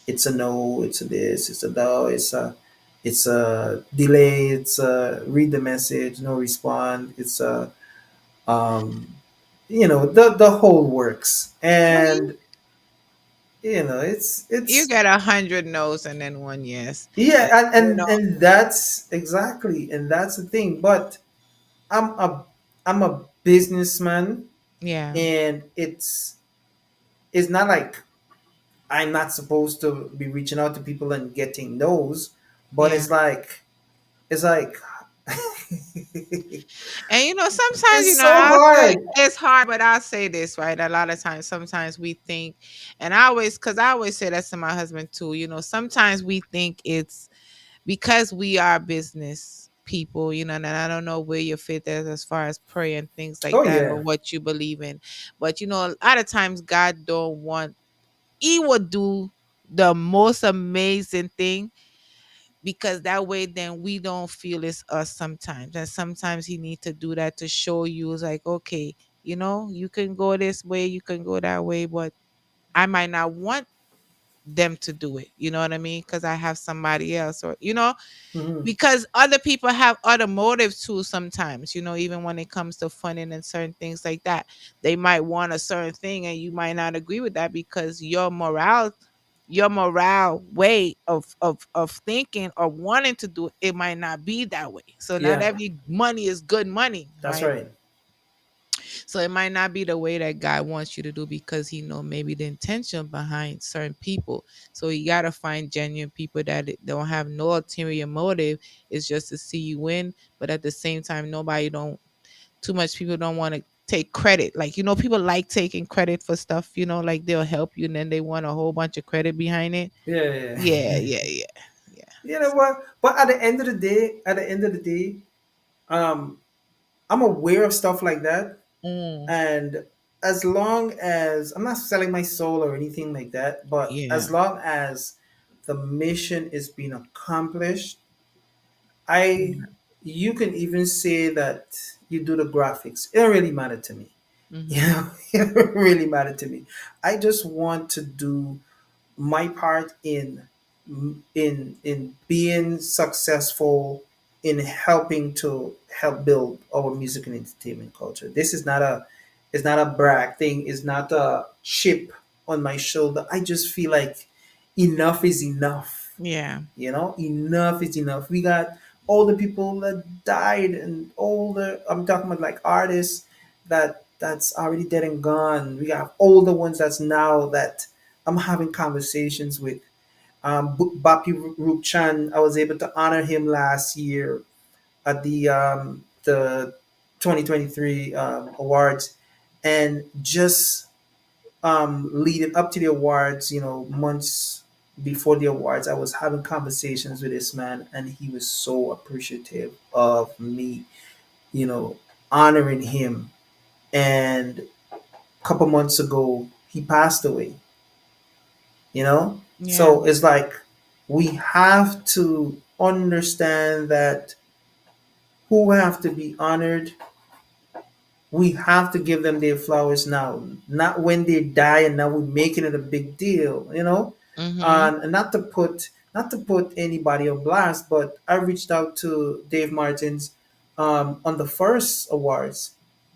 it's a no, it's a this, it's a no, it's a delay, it's a read the message, no respond, it's a the whole works, Well, you and it's you get 100 no's and then one yes. yeah, And and, you and know, and that's exactly, and that's the thing. But I'm a I'm a businessman, yeah. and it's not like I'm not supposed to be reaching out to people and getting no's, but Yeah. it's like And sometimes, it's so I'll say hard. it's hard, but I'll say this, right? A lot of times, sometimes we think, and because I always say that to my husband too, sometimes we think it's because we are business people, and I don't know where your faith is as far as prayer and things like Oh that, or yeah. what you believe in. But, a lot of times God don't want, He would do the most amazing thing, because that way then we don't feel it's us sometimes, and sometimes he need to do that to show you, it's like, okay, you can go this way, you can go that way, but I might not want them to do it, you know what I mean, because I have somebody else, or Hmm. because other people have other motives too sometimes, even when it comes to funding and certain things like that. They might want a certain thing and you might not agree with that, because your morale way of thinking or wanting to do it might not be that way. So not Yeah, every money is good money, that's right? right. So it might not be the way that God wants you to do, because he know maybe the intention behind certain people. So you gotta find genuine people that don't have no ulterior motive. It's just to see you win. But at the same time, nobody don't too much people don't want to take credit. Like, people like taking credit for stuff, like they'll help you and then they want a whole bunch of credit behind it. Yeah, Yeah, yeah. yeah, yeah. Yeah. You know what? But at the end of the day, um, I'm aware of stuff like that, Mm, and as long as I'm not selling my soul or anything like that, but yeah. as long as the mission is being accomplished, I you can even say that you do the graphics. It don't really matter to me. You Mm-hmm. know, it don't really matter to me. I just want to do my part in being successful in helping to help build our music and entertainment culture. This is not a it's not a brag thing, it's not a chip on my shoulder. I just feel like enough is enough. Yeah. Enough is enough. We got all the people that died and all the I'm talking about like artists that's already dead and gone. We got all the ones that's now that I'm having conversations with. Bapi Rupchan, I was able to honor him last year at the 2023 awards, and just leading up to the awards, months before the awards, I was having conversations with this man, and he was so appreciative of me, you know, honoring him. And a couple months ago, he passed away. Yeah. So it's like we have to understand that who have to be honored, we have to give them their flowers now, not when they die and now we're making it a big deal. Mm-hmm. And not to put anybody on blast, but I reached out to Dave Martins on the first awards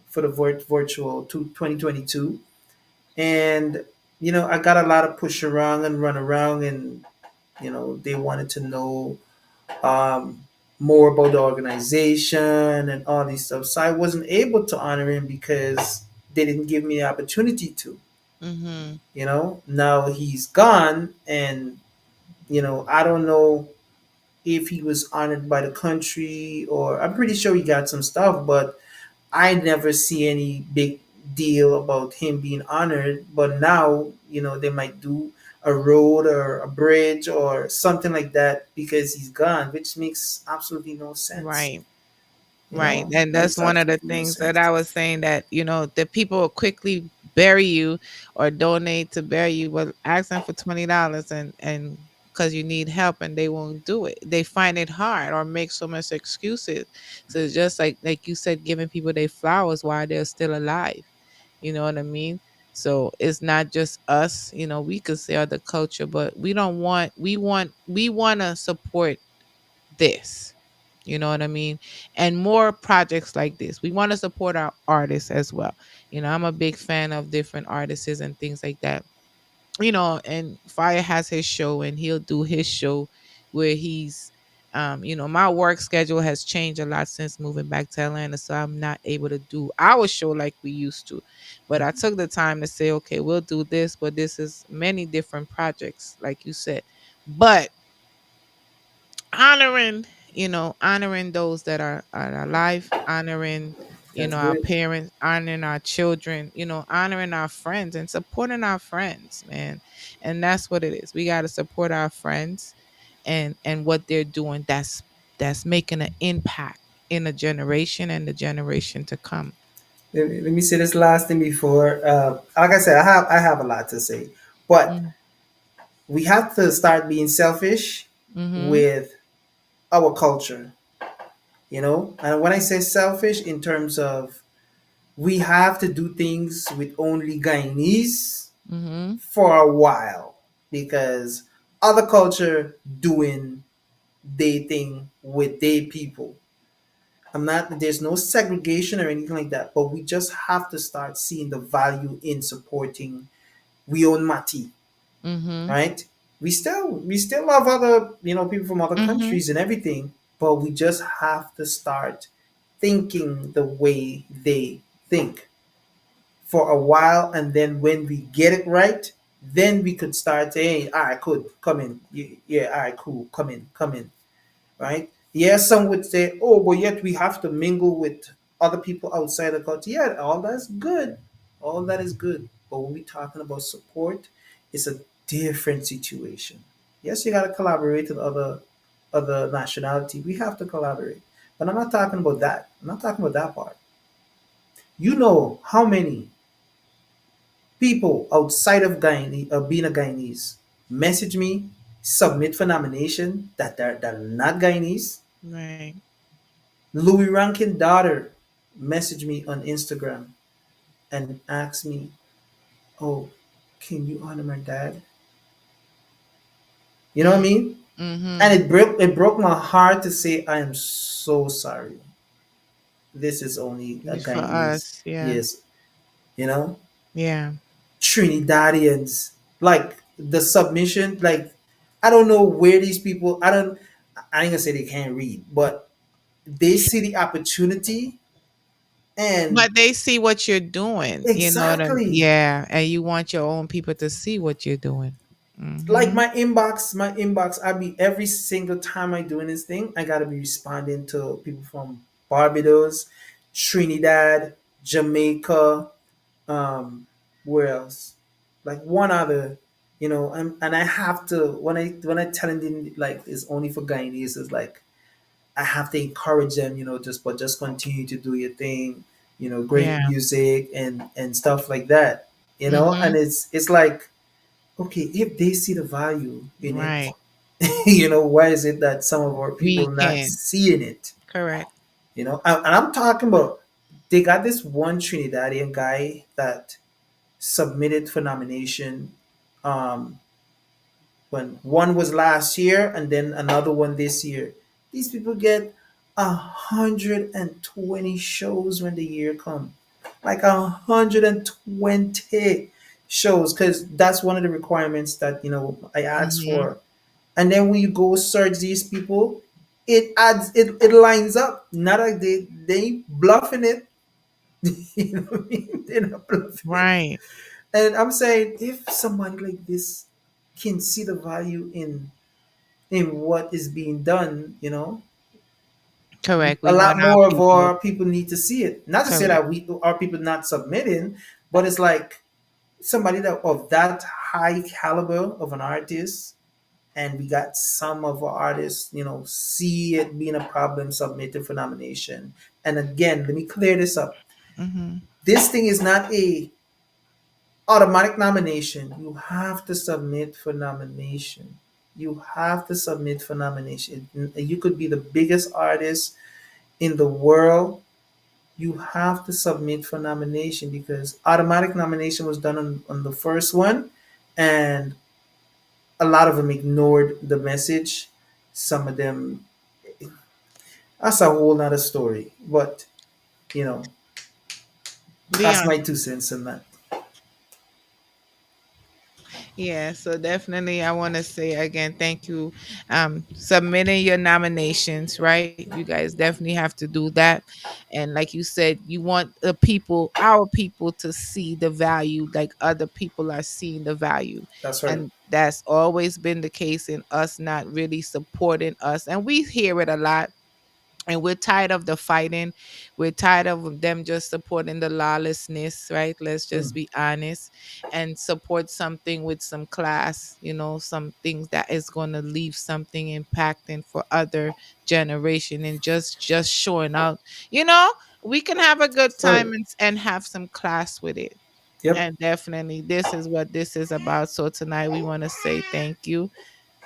for the virtual 2022, and I got a lot of push around and run around, and they wanted to know um, more about the organization and all these stuff. So I wasn't able to honor him because they didn't give me the opportunity to. Mm-hmm. Now he's gone, and I don't know if he was honored by the country, or I'm pretty sure he got some stuff, but I never see any big deal about him being honored. But now, they might do a road or a bridge or something like that because he's gone, which makes absolutely no sense. Right. Right. And that's Makes one of the absolutely no things that sense. I was saying, that, the people will quickly bury you or donate to bury you, but ask them for $20 and because you need help, and they won't do it. They find it hard or make so much excuses. So it's just like you said, giving people their flowers while they're still alive. You know what I mean? So it's not just us, we could say other culture, but we want to support this. You know what I mean? And more projects like this. We want to support our artists as well. I'm a big fan of different artists and things like that. And Fire has his show, and he'll do his show where he's My work schedule has changed a lot since moving back to Atlanta, so I'm not able to do our show like we used to. But I took the time to say, okay, we'll do this, but this is many different projects, like you said. But honoring, honoring those that are alive, honoring, That's our good. parents, honoring our children, honoring our friends and supporting our friends, man. And that's what it is. We got to support our friends and what they're doing. That's making an impact in a generation and the generation to come. Let me say this last thing before. Like I said, I have a lot to say, but Mm. we have to start being selfish Mhm. with our culture. And when I say selfish, in terms of we have to do things with only Guyanese Mhm. for a while because other culture doing they thing with their people. There's no segregation or anything like that, but we just have to start seeing the value in supporting we own Mati, Mhm. right? We still love other, people from other Mhm. countries and everything, but we just have to start thinking the way they think for a while, and then when we get it right, then we could start saying, hey, all right, cool, come in. Yeah, all right, cool, come in, right? Yeah, some would say, oh, but yet we have to mingle with other people outside the culture. Yeah, all that's good. All that is good. But when we're talking about support, it's a different situation. Yes, you gotta collaborate with other nationality. We have to collaborate. But I'm not talking about that. I'm not talking about that part. You know how many people outside of being a Guyanese message me, submit for nomination that are not Guyanese. Right. Louis Rankin daughter messaged me on Instagram and asked me, "Oh, can you honor my dad?" You know what I Mm. mean? And Mhm. it broke my heart to say, "I am so sorry. This is only a For Guyanese." us, yeah. Yes, you know, Yeah. Trinidadians, like the submission, like I don't know where these people. I don't. I ain't gonna say they can't read, but they see the opportunity and But they see what you're doing, exactly. yeah, and you want your own people to see what you're doing. Like Mhm. my inbox, I be every single time I doing this thing, I gotta be responding to people from Barbados, Trinidad, Jamaica, um, where else? Like one other, and I have to when I telling them like it's only for Guyanese, it's like I have to encourage them, just continue to do your thing, great Yeah. music and stuff like that, and Mhm. it's like okay, if they see the value in it, Right. why is it that some of our We people not can. seeing it? Correct. And I'm talking about they got this one Trinidadian guy that submitted for nomination. Um, when one was last year and then another one this year. These people get 120 shows when the year come, like 120 shows, because that's one of the requirements that I asked Mhm. for. And then when you go search these people, it lines up. Not like they ain't bluffing it. You know what I mean? They're not bluffing it. Right. And I'm saying if somebody like this can see the value in what is being done, Correct. a We lot want our more of people. our people need to see it. Not to say Correct. that we our people not submitting, but it's like somebody that of that high caliber of an artist, and we got some of our artists, see it being a problem, submitted for nomination. And again, let me clear this up. Mhm. This thing is not a automatic nomination. You have to submit for nomination. You have to submit for nomination. You could be the biggest artist in the world. You have to submit for nomination because automatic nomination was done on the first one, and a lot of them ignored the message. Some of them, that's a whole nother story. But you know, that's Leon, my 2 cents on that. Yeah, so definitely I want to say again thank you submitting your nominations, right? You guys definitely have to do that. And like you said, you want the people, our people, to see the value like other people are seeing the value. That's right. And that's always been the case in us not really supporting us. And we hear it a lot, and we're tired of the fighting. We're tired of them just supporting the lawlessness, right? Let's just Mm. be honest, and support something with some class, some things that is going to leave something impacting for other generation, and just showing out, you know we can have a good Right. time and have some class with it. Yep. And definitely this is what this is about. So tonight we want to say thank you,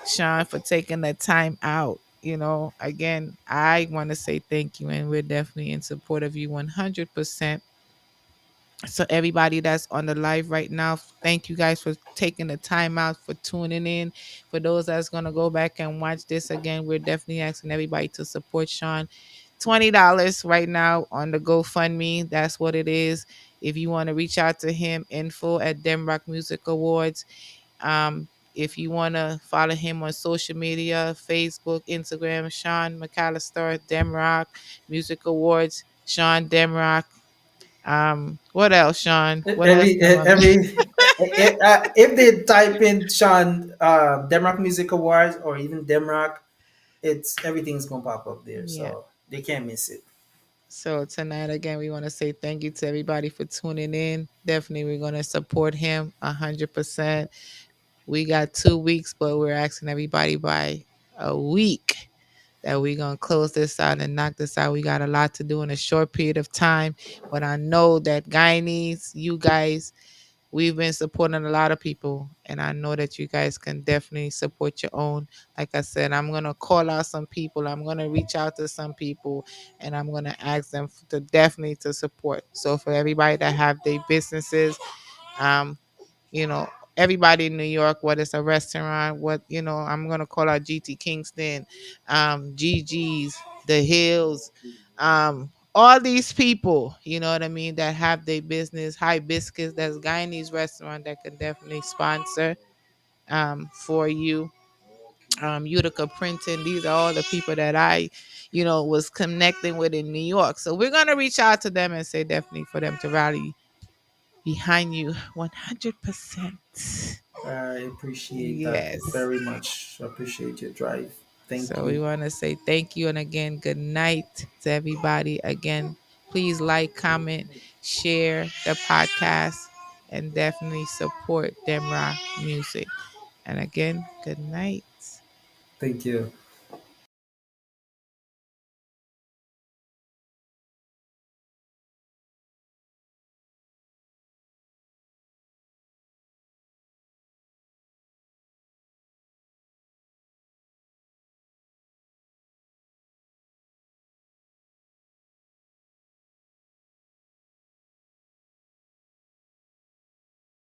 Shawn, for taking the time out. Again, I want to say thank you, and we're definitely in support of you 100%. So, everybody that's on the live right now, thank you guys for taking the time out, for tuning in. For those that's going to go back and watch this again, we're definitely asking everybody to support Shawn. $20 right now on the GoFundMe. That's what it is. If you want to reach out to him, info at Demroc Music Awards. If you want to follow him on social media, Facebook, Instagram, Shawn McAllister, Demroc Music Awards, Shawn Demroc. What else, Shawn? What else am I If they type in Sean Demroc Music Awards or even Demroc, it's everything's gonna pop up there, Yeah. so they can't miss it. So tonight again, we want to say thank you to everybody for tuning in. Definitely, we're gonna support him 100%. We got 2 weeks, but we're asking everybody by a week that we're gonna close this out and knock this out. We got a lot to do in a short period of time, but I know that Guyanese, you guys, we've been supporting a lot of people, and I know that you guys can definitely support your own. Like I said, I'm gonna call out some people. I'm gonna reach out to some people, and I'm gonna ask them to definitely to support. So for everybody that have their businesses, um, you know, everybody in New York, whether it's a restaurant, I'm gonna call out GT Kingston, GG's, The Hills, all these people, you know what I mean, that have their business, Hibiscus, that's Guyanese restaurant that can definitely sponsor for you. Utica Printing, these are all the people that I, was connecting with in New York. So we're gonna reach out to them and say definitely for them to rally behind you 100%. I appreciate that Yes. very much. I appreciate your drive. Thank So we you. want to say thank you, and again, good night to everybody. Again, please like, comment, share the podcast, and definitely support Demra Music. And again, good night. Thank you.